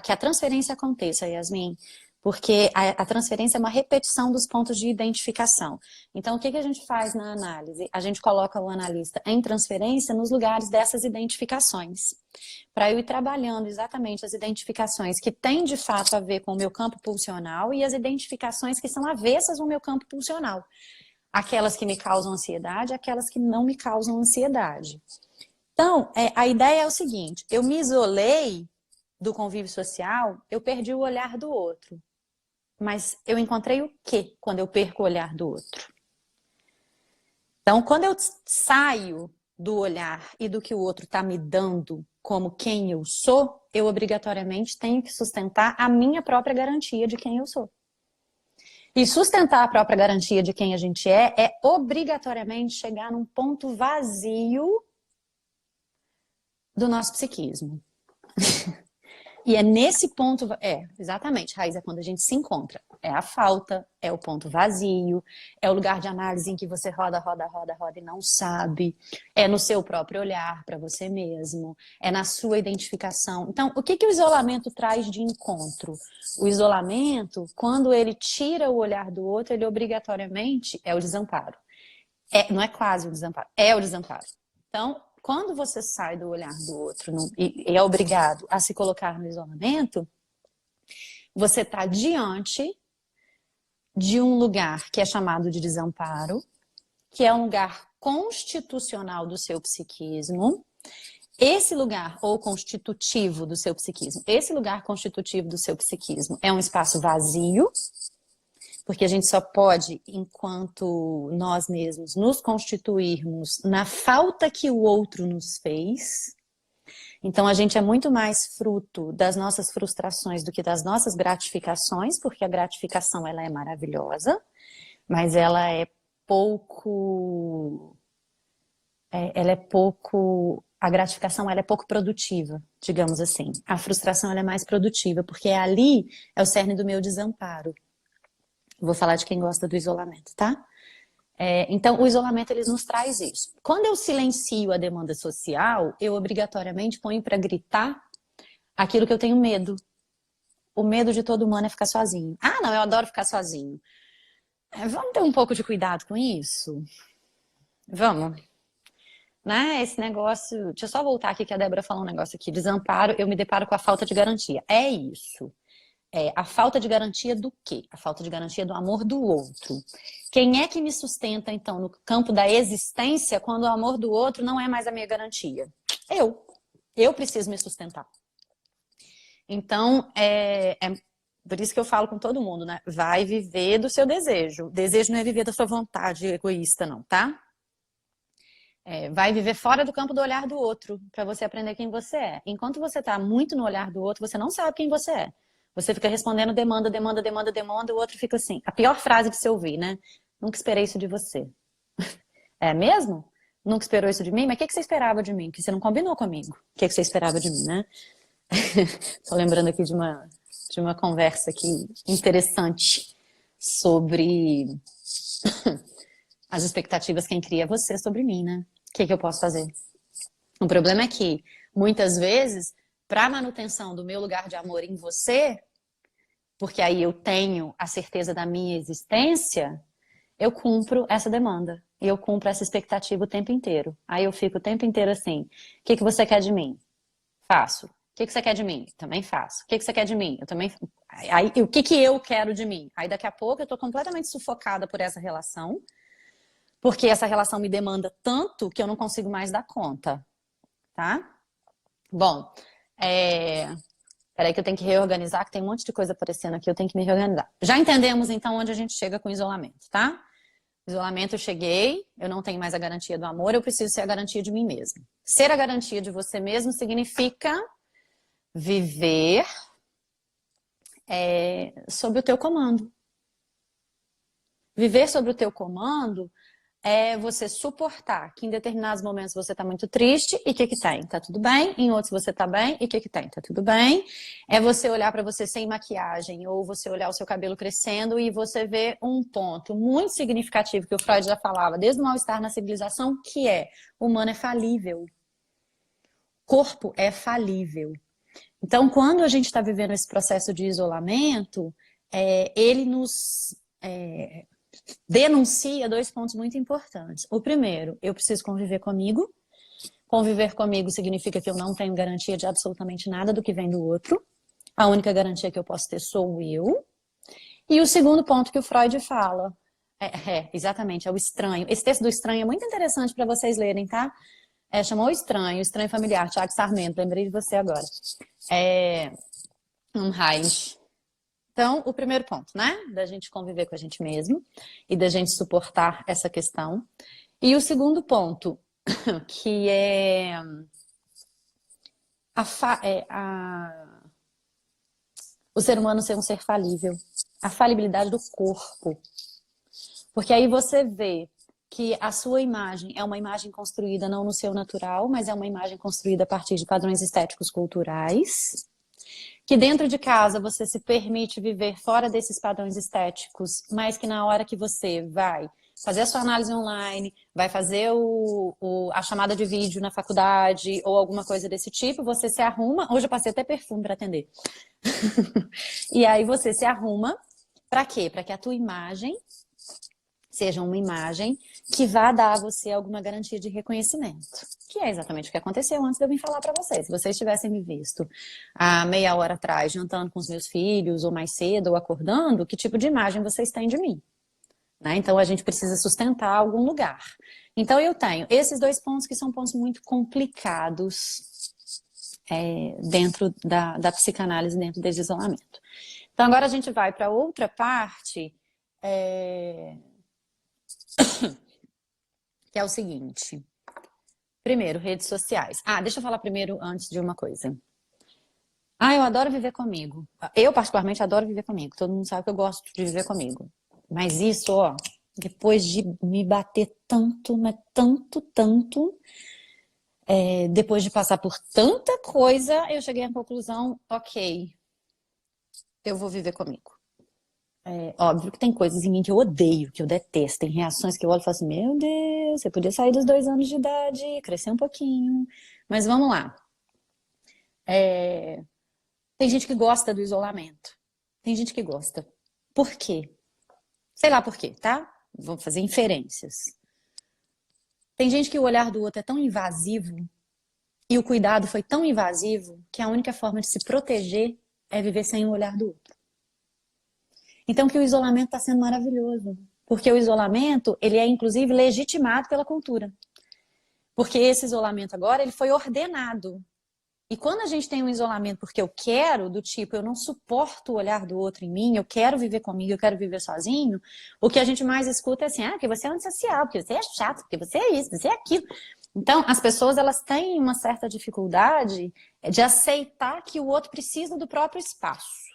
que a transferência aconteça, Yasmin, porque a transferência é uma repetição dos pontos de identificação. Então, o que a gente faz na análise? A gente coloca o analista em transferência nos lugares dessas identificações, para eu ir trabalhando exatamente as identificações que têm de fato a ver com o meu campo pulsional e as identificações que são avessas ao meu campo pulsional. Aquelas que me causam ansiedade, aquelas que não me causam ansiedade. Então, a ideia é o seguinte, eu me isolei do convívio social, eu perdi o olhar do outro. Mas eu encontrei o quê quando eu perco o olhar do outro? Então, quando eu saio do olhar e do que o outro está me dando como quem eu sou, eu obrigatoriamente tenho que sustentar a minha própria garantia de quem eu sou. E sustentar a própria garantia de quem a gente é obrigatoriamente chegar num ponto vazio do nosso psiquismo. E é nesse ponto, exatamente, Raiz, é quando a gente se encontra. É a falta, é o ponto vazio, é o lugar de análise em que você roda, roda, roda, roda e não sabe. É no seu próprio olhar para você mesmo, é na sua identificação. Então, o que o isolamento traz de encontro? O isolamento, quando ele tira o olhar do outro, ele obrigatoriamente é o desamparo. Não é quase o desamparo, é o desamparo. Então, quando você sai do olhar do outro e é obrigado a se colocar no isolamento, você está diante de um lugar que é chamado de desamparo, que é um lugar constitucional do seu psiquismo. Esse lugar, ou constitutivo do seu psiquismo, esse lugar constitutivo do seu psiquismo é um espaço vazio, porque a gente só pode, enquanto nós mesmos, nos constituirmos na falta que o outro nos fez. Então, a gente é muito mais fruto das nossas frustrações do que das nossas gratificações, porque a gratificação, ela é maravilhosa, mas ela é pouco... A gratificação, ela é pouco produtiva, digamos assim. A frustração, ela é mais produtiva, porque ali é o cerne do meu desamparo. Vou falar de quem gosta do isolamento, tá? Então, o isolamento, ele nos traz isso. Quando eu silencio a demanda social, eu obrigatoriamente ponho para gritar aquilo que eu tenho medo. O medo de todo humano é ficar sozinho. Ah, não, eu adoro ficar sozinho. Vamos ter um pouco de cuidado com isso? Vamos. Né? Esse negócio... Deixa eu só voltar aqui que a Débora falou um negócio aqui. Desamparo, eu me deparo com a falta de garantia. É isso. A falta de garantia do quê? A falta de garantia do amor do outro. Quem é que me sustenta, então, no campo da existência, quando o amor do outro não é mais a minha garantia? Eu. Eu preciso me sustentar. Então, por isso que eu falo com todo mundo, né? Vai viver do seu desejo. Desejo não é viver da sua vontade egoísta, não, tá? Vai viver fora do campo do olhar do outro, para você aprender quem você é. Enquanto você está muito no olhar do outro, você não sabe quem você é. Você fica respondendo demanda, demanda, demanda, demanda, o outro fica assim. A pior frase de se ouvir, né? Nunca esperei isso de você. É mesmo? Nunca esperou isso de mim? Mas o que você esperava de mim? Que você não combinou comigo. O que você esperava de mim, né? Tô lembrando aqui de uma conversa aqui interessante sobre as expectativas quem cria você sobre mim, né? O que eu posso fazer? O problema é que, muitas vezes, para a manutenção do meu lugar de amor em você, porque aí eu tenho a certeza da minha existência, eu cumpro essa demanda. E eu cumpro essa expectativa o tempo inteiro. Aí eu fico o tempo inteiro assim, o que você quer de mim? Faço. O que você quer de mim? Também faço. O que você quer de mim? Eu também... Aí, o que eu quero de mim? Aí daqui a pouco eu tô completamente sufocada por essa relação, porque essa relação me demanda tanto que eu não consigo mais dar conta. Tá? Bom, peraí que eu tenho que reorganizar, que tem um monte de coisa aparecendo aqui, eu tenho que me reorganizar. Já entendemos, então, onde a gente chega com o isolamento, tá? Isolamento, eu cheguei, eu não tenho mais a garantia do amor, eu preciso ser a garantia de mim mesma. Ser a garantia de você mesmo significa viver sob o teu comando. Viver sob o teu comando é você suportar que em determinados momentos você está muito triste e o que que tem? Tá tudo bem. Em outros você tá bem e o que que tem? Tá tudo bem. É você olhar para você sem maquiagem ou você olhar o seu cabelo crescendo e você ver um ponto muito significativo que o Freud já falava desde o mal-estar na civilização, que é o humano é falível. Corpo é falível. Então, quando a gente está vivendo esse processo de isolamento, ele nos denuncia dois pontos muito importantes. O primeiro, eu preciso conviver comigo. Conviver comigo significa que eu não tenho garantia de absolutamente nada do que vem do outro. A única garantia que eu posso ter sou eu. E o segundo ponto que o Freud fala, exatamente, é o estranho. Esse texto do estranho é muito interessante para vocês lerem, tá? Chamou o Estranho Familiar, Tiago Sarmento, lembrei de você agora. Heinrich. Então, o primeiro ponto, né? Da gente conviver com a gente mesmo e da gente suportar essa questão. E o segundo ponto, que é o ser humano ser um ser falível. A falibilidade do corpo. Porque aí você vê que a sua imagem é uma imagem construída não no seu natural, mas é uma imagem construída a partir de padrões estéticos culturais. Que dentro de casa você se permite viver fora desses padrões estéticos, mas que na hora que você vai fazer a sua análise online, vai fazer a chamada de vídeo na faculdade ou alguma coisa desse tipo, você se arruma. Hoje eu passei até perfume para atender. E aí você se arruma para quê? Para que a tua imagem seja uma imagem que vá dar a você alguma garantia de reconhecimento. Que é exatamente o que aconteceu antes de eu vir falar para vocês. Se vocês tivessem me visto há meia hora atrás, jantando com os meus filhos, ou mais cedo, ou acordando, que tipo de imagem vocês têm de mim? Né? Então a gente precisa sustentar algum lugar. Então eu tenho esses dois pontos que são pontos muito complicados dentro da psicanálise, dentro desse isolamento. Então agora a gente vai para outra parte, que é o seguinte. Primeiro, redes sociais. Deixa eu falar primeiro antes de uma coisa. Eu adoro viver comigo. Eu, particularmente, adoro viver comigo. Todo mundo sabe que eu gosto de viver comigo. Mas isso, depois de me bater tanto, mas tanto, depois de passar por tanta coisa, eu cheguei à conclusão, ok, eu vou viver comigo. Óbvio que tem coisas em mim que eu odeio, que eu detesto. Tem reações que eu olho e falo assim, meu Deus, você podia sair dos 2 anos de idade, crescer um pouquinho. Mas vamos lá. Tem gente que gosta do isolamento. Tem gente que gosta. Por quê? Sei lá por quê, tá? Vamos fazer inferências. Tem gente que o olhar do outro é tão invasivo e o cuidado foi tão invasivo que a única forma de se proteger é viver sem o olhar do outro. Então que o isolamento está sendo maravilhoso. Porque o isolamento, ele é inclusive legitimado pela cultura. Porque esse isolamento agora, ele foi ordenado. E quando a gente tem um isolamento porque eu quero, do tipo, eu não suporto o olhar do outro em mim, eu quero viver comigo, eu quero viver sozinho, o que a gente mais escuta é assim, porque você é antissocial, porque você é chato, porque você é isso, você é aquilo. Então, as pessoas, elas têm uma certa dificuldade de aceitar que o outro precisa do próprio espaço.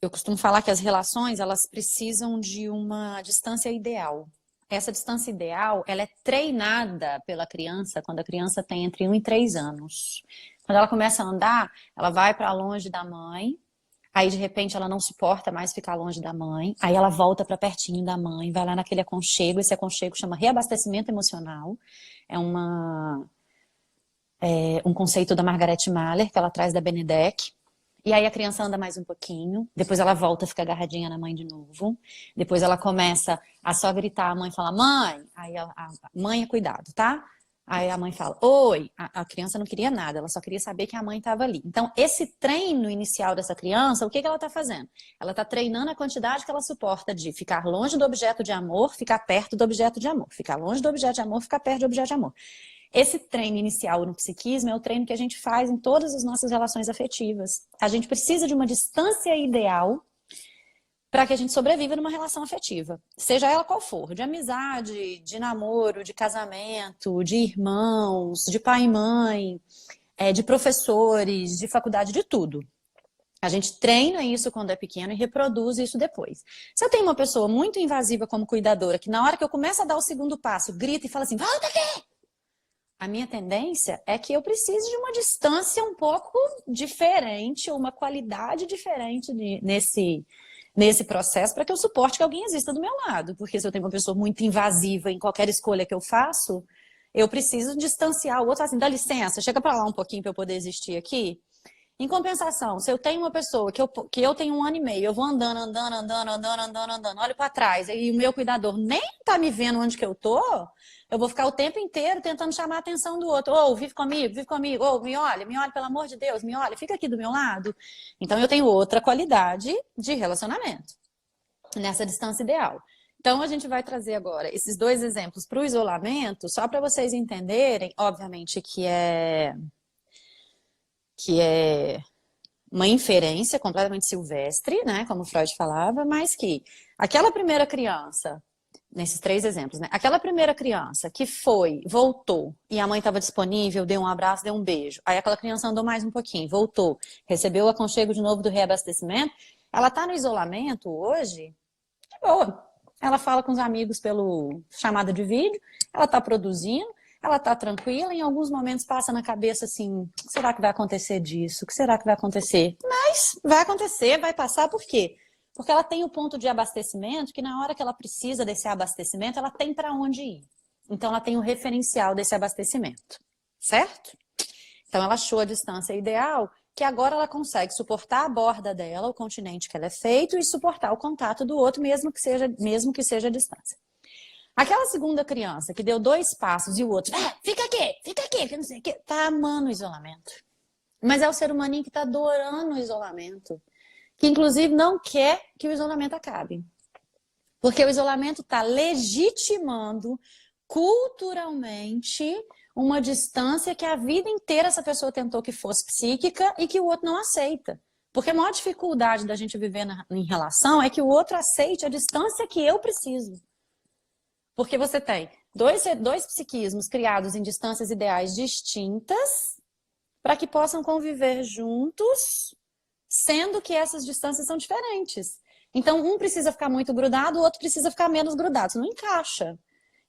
Eu costumo falar que as relações, elas precisam de uma distância ideal. Essa distância ideal, ela é treinada pela criança quando a criança tem entre 1 e 3 anos. Quando ela começa a andar, ela vai para longe da mãe, aí de repente ela não suporta mais ficar longe da mãe, aí ela volta para pertinho da mãe, vai lá naquele aconchego, esse aconchego chama reabastecimento emocional, é um conceito da Margaret Mahler, que ela traz da Benedek. E aí a criança anda mais um pouquinho, depois ela volta, fica agarradinha na mãe de novo, depois ela começa a só gritar, a mãe fala, mãe, aí a mãe é cuidado, tá? Aí a mãe fala, oi, a criança não queria nada, ela só queria saber que a mãe estava ali. Então esse treino inicial dessa criança, o que ela está fazendo? Ela está treinando a quantidade que ela suporta de ficar longe do objeto de amor, ficar perto do objeto de amor, ficar longe do objeto de amor, ficar perto do objeto de amor. Esse treino inicial no psiquismo é o treino que a gente faz em todas as nossas relações afetivas. A gente precisa de uma distância ideal para que a gente sobreviva numa relação afetiva, seja ela qual for, de amizade, de namoro, de casamento, de irmãos, de pai e mãe, de professores, de faculdade, de tudo. A gente treina isso quando é pequeno e reproduz isso depois. Se eu tenho uma pessoa muito invasiva como cuidadora, que na hora que eu começo a dar o segundo passo, grita e fala assim, volta aqui! A minha tendência é que eu precise de uma distância um pouco diferente, ou uma qualidade diferente nesse processo, para que eu suporte que alguém exista do meu lado. Porque se eu tenho uma pessoa muito invasiva em qualquer escolha que eu faço, eu preciso distanciar o outro, assim, dá licença, chega para lá um pouquinho para eu poder existir aqui. Em compensação, se eu tenho uma pessoa que eu tenho 1 ano e meio, eu vou andando, olho para trás, e o meu cuidador nem tá me vendo onde que eu tô, eu vou ficar o tempo inteiro tentando chamar a atenção do outro. Ô, vive comigo, ô, me olha, pelo amor de Deus, me olha, fica aqui do meu lado. Então eu tenho outra qualidade de relacionamento, nessa distância ideal. Então a gente vai trazer agora esses 2 exemplos para o isolamento, só para vocês entenderem, obviamente, que é uma inferência completamente silvestre, né, como Freud falava, mas que aquela primeira criança, nesses 3 exemplos, né, aquela primeira criança que voltou, e a mãe estava disponível, deu um abraço, deu um beijo, aí aquela criança andou mais um pouquinho, voltou, recebeu o aconchego de novo do reabastecimento, ela está no isolamento hoje, de boa. Ela fala com os amigos pelo chamada de vídeo, ela está produzindo, ela está tranquila, em alguns momentos passa na cabeça assim, o que será que vai acontecer disso? O que será que vai acontecer? Mas vai acontecer, vai passar, por quê? Porque ela tem o ponto de abastecimento, que na hora que ela precisa desse abastecimento, ela tem para onde ir. Então ela tem o referencial desse abastecimento, certo? Então ela achou a distância ideal, que agora ela consegue suportar a borda dela, o continente que ela é feito, e suportar o contato do outro, mesmo que seja a distância. Aquela segunda criança que deu 2 passos e o outro, fica aqui, que não sei o quê, tá amando o isolamento. Mas é o ser humaninho que tá adorando o isolamento, que inclusive não quer que o isolamento acabe. Porque o isolamento tá legitimando culturalmente uma distância que a vida inteira essa pessoa tentou que fosse psíquica e que o outro não aceita. Porque a maior dificuldade da gente viver em relação é que o outro aceite a distância que eu preciso. Porque você tem dois psiquismos criados em distâncias ideais distintas para que possam conviver juntos, sendo que essas distâncias são diferentes. Então, um precisa ficar muito grudado, o outro precisa ficar menos grudado. Isso não encaixa.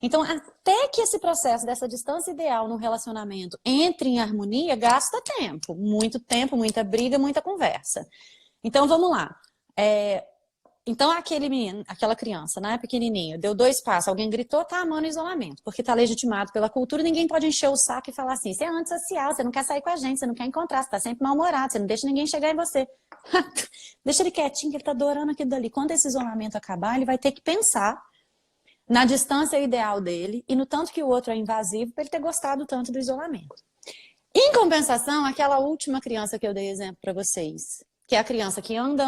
Então, até que esse processo dessa distância ideal no relacionamento entre em harmonia, gasta tempo. Muito tempo, muita briga, muita conversa. Então, vamos lá. Então, aquele menino, aquela criança, né, pequenininho, deu 2 passos, alguém gritou, tá amando o isolamento, porque tá legitimado pela cultura, ninguém pode encher o saco e falar assim, você é antissocial, você não quer sair com a gente, você não quer encontrar, você tá sempre mal-humorado, você não deixa ninguém chegar em você. Deixa ele quietinho, que ele tá adorando aquilo dali. Quando esse isolamento acabar, ele vai ter que pensar na distância ideal dele e no tanto que o outro é invasivo para ele ter gostado tanto do isolamento. Em compensação, aquela última criança que eu dei exemplo para vocês, que é a criança que anda,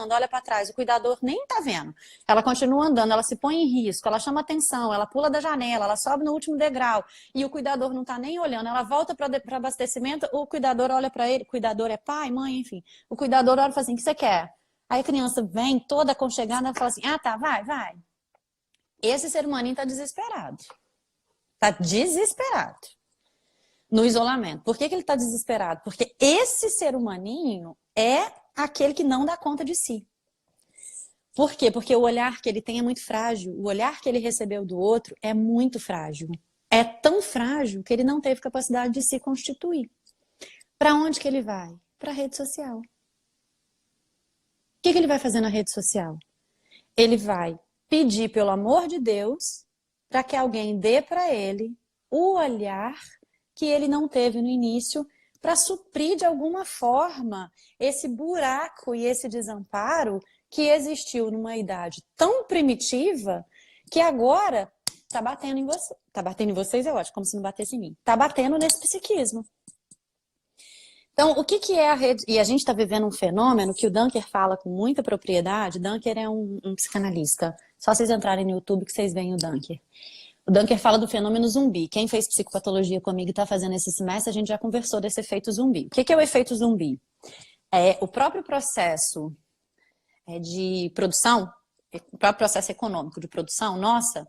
olha para trás, o cuidador nem tá vendo. Ela continua andando, ela se põe em risco, ela chama atenção, ela pula da janela, ela sobe no último degrau e o cuidador não tá nem olhando. Ela volta para abastecimento, o cuidador olha para ele, o cuidador é pai, mãe, enfim. O cuidador olha e fala assim, o que você quer? Aí a criança vem toda aconchegada e fala assim, tá, vai. Esse ser humaninho tá desesperado. Tá desesperado no isolamento. Por que ele tá desesperado? Porque esse ser humaninho é aquele que não dá conta de si. Por quê? Porque o olhar que ele tem é muito frágil. O olhar que ele recebeu do outro é muito frágil. É tão frágil que ele não teve capacidade de se constituir. Para onde que ele vai? Para a rede social. O que ele vai fazer na rede social? Ele vai pedir, pelo amor de Deus, para que alguém dê para ele o olhar que ele não teve no início, para suprir de alguma forma esse buraco e esse desamparo que existiu numa idade tão primitiva que agora está batendo em você. Está batendo em vocês, é ótimo, como se não batesse em mim. Está batendo nesse psiquismo. Então, o que é a rede? E a gente está vivendo um fenômeno que o Dunker fala com muita propriedade. Dunker é um psicanalista. Só vocês entrarem no YouTube que vocês veem o Dunker. O Dunker fala do fenômeno zumbi. Quem fez psicopatologia comigo e está fazendo esse semestre, a gente já conversou desse efeito zumbi. O que é o efeito zumbi? É o próprio processo de produção, o próprio processo econômico de produção, nossa,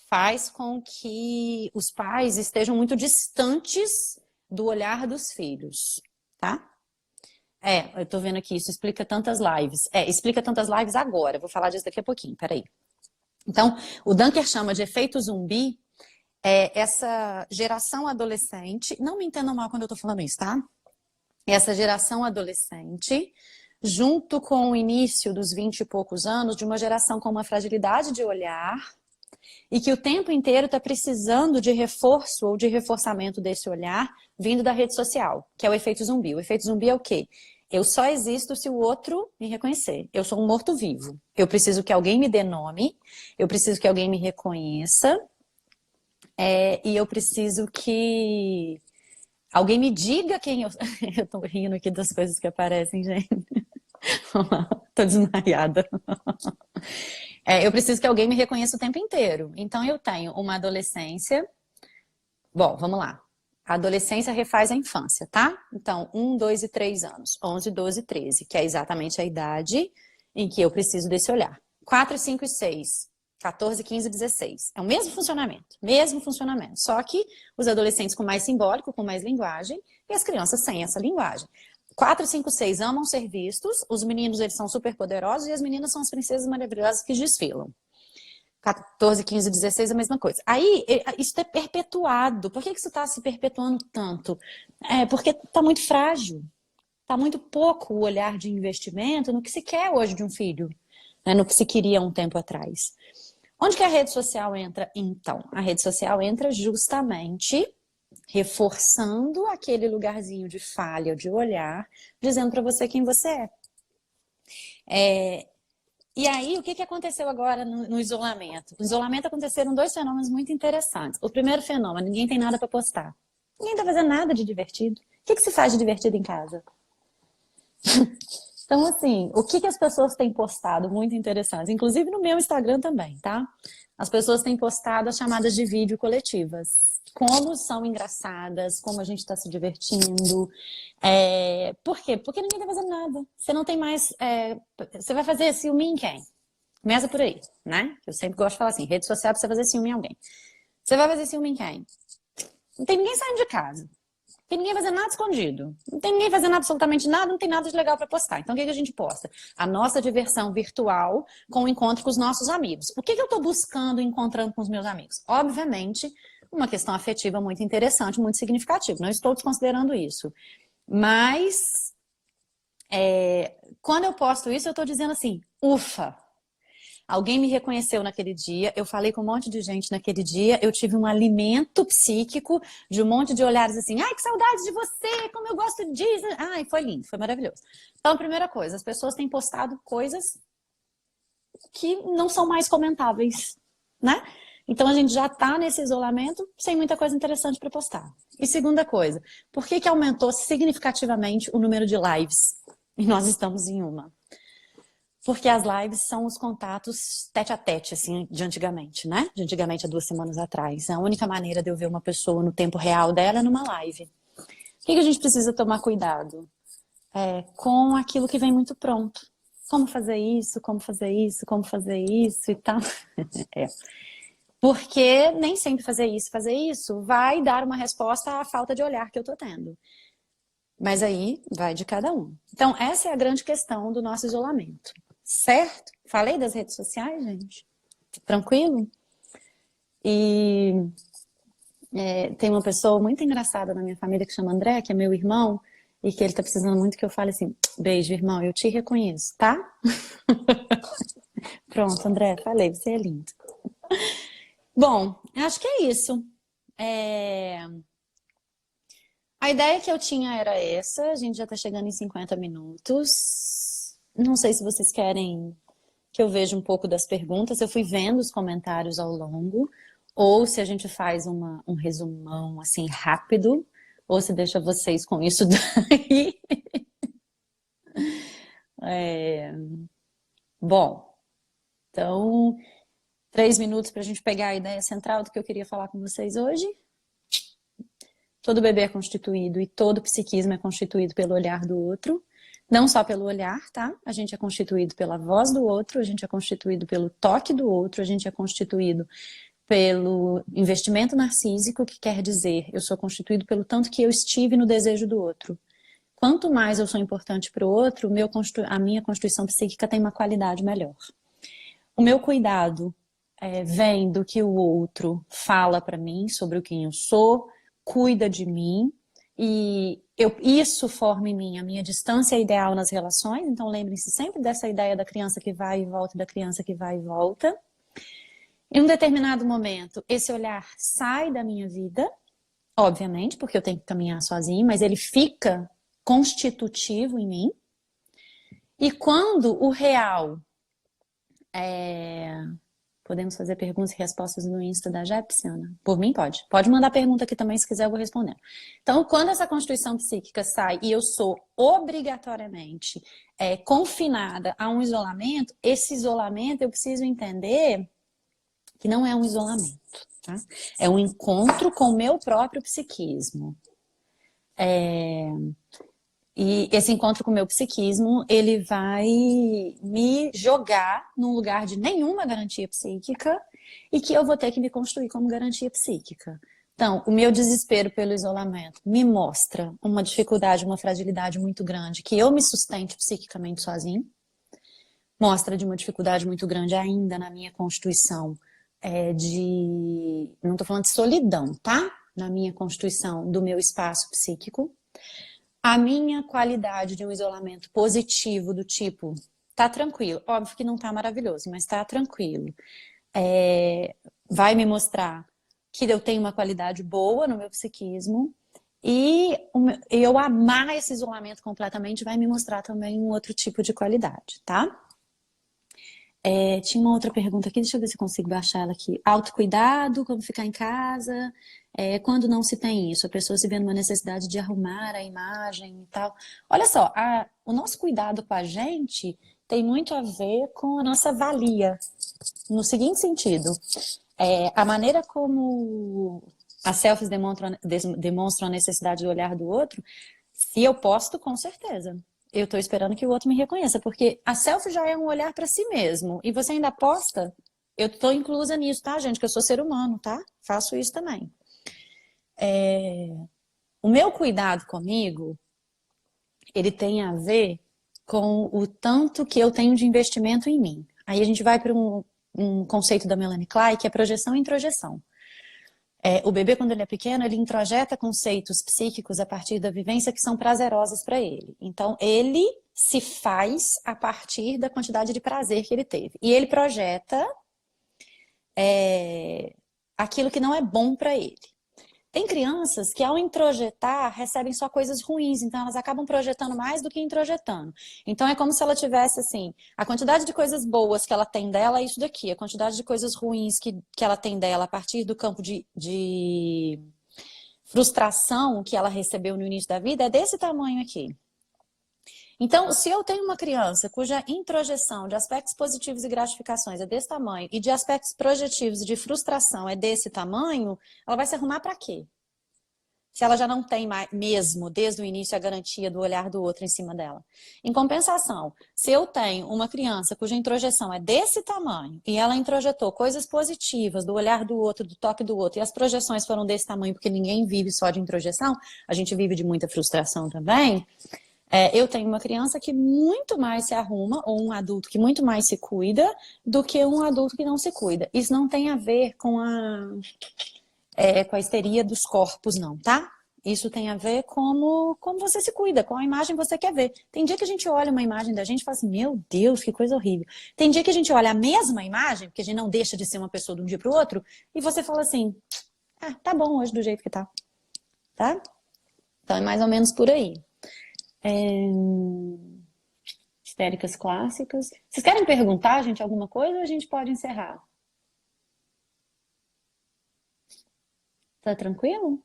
faz com que os pais estejam muito distantes do olhar dos filhos, tá? Eu tô vendo aqui, isso explica tantas lives. Explica tantas lives agora, vou falar disso daqui a pouquinho, peraí. Então, o Dunker chama de efeito zumbi essa geração adolescente, não me entendam mal quando eu tô falando isso, tá? Essa geração adolescente, junto com o início dos 20 e poucos anos, de uma geração com uma fragilidade de olhar e que o tempo inteiro está precisando de reforço ou de reforçamento desse olhar vindo da rede social, que é o efeito zumbi. O efeito zumbi é o quê? Eu só existo se o outro me reconhecer. Eu sou um morto-vivo. Eu preciso que alguém me dê nome, eu preciso que alguém me reconheça, e eu preciso que alguém me diga quem eu... Eu tô rindo aqui das coisas que aparecem, gente. Tô desmaiada. Eu preciso que alguém me reconheça o tempo inteiro. Então eu tenho uma adolescência... Bom, vamos lá. A adolescência refaz a infância, tá? Então, 1, 2 e 3 anos. 11, 12 e 13, que é exatamente a idade em que eu preciso desse olhar. 4, 5 e 6. 14, 15 e 16. É o mesmo funcionamento. Mesmo funcionamento. Só que os adolescentes com mais simbólico, com mais linguagem, e as crianças sem essa linguagem. 4, 5, 6 amam ser vistos. Os meninos, eles são super poderosos. E as meninas são as princesas maravilhosas que desfilam. 14, 15, 16, a mesma coisa. Aí, isso é perpetuado. Por que isso está se perpetuando tanto? Porque está muito frágil. Está muito pouco o olhar de investimento no que se quer hoje de um filho, né? No que se queria um tempo atrás. Onde que a rede social entra, então? A rede social entra justamente reforçando aquele lugarzinho de falha, de olhar, dizendo para você quem você é. E aí, o que aconteceu agora no isolamento? No isolamento aconteceram 2 fenômenos muito interessantes. O primeiro fenômeno, ninguém tem nada para postar. Ninguém tá fazendo nada de divertido. O que se faz de divertido em casa? Então, assim, o que as pessoas têm postado muito interessante, inclusive no meu Instagram também, tá? As pessoas têm postado as chamadas de vídeo coletivas. Como são engraçadas, como a gente está se divertindo. Por quê? Porque ninguém tá fazendo nada. Você não tem mais... Você vai fazer ciúme em quem? Começa por aí, né? Eu sempre gosto de falar assim, rede social é pra você fazer ciúme em alguém. Você vai fazer ciúme em quem? Não tem ninguém saindo de casa. Não tem ninguém fazendo nada escondido. Não tem ninguém fazendo absolutamente nada, não tem nada de legal para postar. Então, o que a gente posta? A nossa diversão virtual com o encontro com os nossos amigos. O que eu estou buscando encontrando com os meus amigos? Obviamente, uma questão afetiva muito interessante, muito significativa. Não estou desconsiderando isso. Mas, quando eu posto isso, eu estou dizendo assim, ufa! Alguém me reconheceu naquele dia, eu falei com um monte de gente naquele dia, eu tive um alimento psíquico de um monte de olhares assim, ai, que saudade de você, como eu gosto disso. Ai, foi lindo, foi maravilhoso. Então, a primeira coisa, as pessoas têm postado coisas que não são mais comentáveis, né? Então, a gente já tá nesse isolamento sem muita coisa interessante para postar. E segunda coisa, por que aumentou significativamente o número de lives? E nós estamos em uma. Porque as lives são os contatos tete a tete, assim, de antigamente, né? De antigamente, há 2 semanas atrás. A única maneira de eu ver uma pessoa no tempo real dela é numa live. O que a gente precisa tomar cuidado? Com aquilo que vem muito pronto. Como fazer isso, como fazer isso, como fazer isso e tal. Porque nem sempre fazer isso vai dar uma resposta à falta de olhar que eu tô tendo. Mas aí vai de cada um. Então, essa é a grande questão do nosso isolamento. Certo? Falei das redes sociais, gente? Tranquilo? E tem uma pessoa muito engraçada na minha família que chama André, que é meu irmão, e que ele tá precisando muito que eu fale assim, beijo, irmão, eu te reconheço, tá? Pronto, André, falei, você é lindo. Bom, acho que é isso. A ideia que eu tinha era essa, a gente já tá chegando em 50 minutos. Não sei se vocês querem que eu veja um pouco das perguntas, eu fui vendo os comentários ao longo, ou se a gente faz um resumão assim rápido, ou se deixa vocês com isso daí. Bom, então, 3 minutos para a gente pegar a ideia central do que eu queria falar com vocês hoje. Todo bebê é constituído e todo psiquismo é constituído pelo olhar do outro. Não só pelo olhar, tá? A gente é constituído pela voz do outro, a gente é constituído pelo toque do outro, a gente é constituído pelo investimento narcísico, que quer dizer, eu sou constituído pelo tanto que eu estive no desejo do outro. Quanto mais eu sou importante para o outro, a minha constituição psíquica tem uma qualidade melhor. O meu cuidado vem do que o outro fala para mim sobre o quem eu sou, cuida de mim, e isso forma em mim a minha distância ideal nas relações. Então lembrem-se sempre dessa ideia da criança que vai e volta, da criança que vai e volta. Em um determinado momento, esse olhar sai da minha vida, obviamente, porque eu tenho que caminhar sozinho, mas ele fica constitutivo em mim. E quando o real Podemos fazer perguntas e respostas no Insta da Jepsiana? Por mim, pode. Pode mandar pergunta aqui também, se quiser, eu vou responder. Então, quando essa constituição psíquica sai e eu sou obrigatoriamente confinada a um isolamento, esse isolamento eu preciso entender que não é um isolamento, tá? É um encontro com o meu próprio psiquismo. E esse encontro com o meu psiquismo, ele vai me jogar num lugar de nenhuma garantia psíquica e que eu vou ter que me construir como garantia psíquica. Então, o meu desespero pelo isolamento me mostra uma dificuldade, uma fragilidade muito grande, que eu me sustente psiquicamente sozinho. Mostra de uma dificuldade muito grande ainda na minha constituição não estou falando de solidão, tá? Na minha constituição do meu espaço psíquico. A minha qualidade de um isolamento positivo do tipo, tá tranquilo, óbvio que não tá maravilhoso, mas tá tranquilo, vai me mostrar que eu tenho uma qualidade boa no meu psiquismo e eu amar esse isolamento completamente vai me mostrar também um outro tipo de qualidade, tá? Tinha uma outra pergunta aqui, deixa eu ver se eu consigo baixar ela aqui. Autocuidado, como ficar em casa, quando não se tem isso, a pessoa se vê numa necessidade de arrumar a imagem e tal. Olha só, o nosso cuidado com a gente tem muito a ver com a nossa valia, no seguinte sentido, a maneira como as selfies demonstram a necessidade do olhar do outro, se eu posto, com certeza. Eu tô esperando que o outro me reconheça, porque a selfie já é um olhar para si mesmo. E você ainda posta, eu tô inclusa nisso, tá, gente? Que eu sou ser humano, tá? Faço isso também. O meu cuidado comigo, ele tem a ver com o tanto que eu tenho de investimento em mim. Aí a gente vai para um conceito da Melanie Klein, que é projeção e introjeção. O bebê, quando ele é pequeno, ele introjeta conceitos psíquicos a partir da vivência que são prazerosos para ele. Então, ele se faz a partir da quantidade de prazer que ele teve. E ele projeta aquilo que não é bom para ele. Tem crianças que, ao introjetar, recebem só coisas ruins, então elas acabam projetando mais do que introjetando. Então é como se ela tivesse, assim, a quantidade de coisas boas que ela tem dela é isso daqui, a quantidade de coisas ruins que ela tem dela a partir do campo de frustração que ela recebeu no início da vida é desse tamanho aqui. Então, se eu tenho uma criança cuja introjeção de aspectos positivos e gratificações é desse tamanho e de aspectos projetivos de frustração é desse tamanho, ela vai se arrumar para quê? Se ela já não tem mais, mesmo, desde o início, a garantia do olhar do outro em cima dela. Em compensação, se eu tenho uma criança cuja introjeção é desse tamanho e ela introjetou coisas positivas do olhar do outro, do toque do outro, e as projeções foram desse tamanho porque ninguém vive só de introjeção, a gente vive de muita frustração também, eu tenho uma criança que muito mais se arruma, ou um adulto que muito mais se cuida, do que um adulto que não se cuida. Isso não tem a ver com a histeria dos corpos, não, tá? Isso tem a ver como você se cuida, com a imagem que você quer ver. Tem dia que a gente olha uma imagem da gente e fala assim, meu Deus, que coisa horrível. Tem dia que a gente olha a mesma imagem, porque a gente não deixa de ser uma pessoa de um dia para o outro, e você fala assim, tá bom hoje do jeito que tá. Tá? Então é mais ou menos por aí. Histéricas clássicas. Vocês querem perguntar, gente, alguma coisa ou a gente pode encerrar? Tá tranquilo?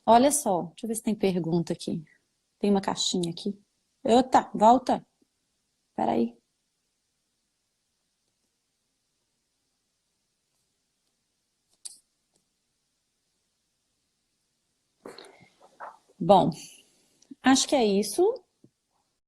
Olha só, deixa eu ver se tem pergunta aqui. Tem uma caixinha aqui. Eita, volta. Peraí. Bom, Acho que é isso.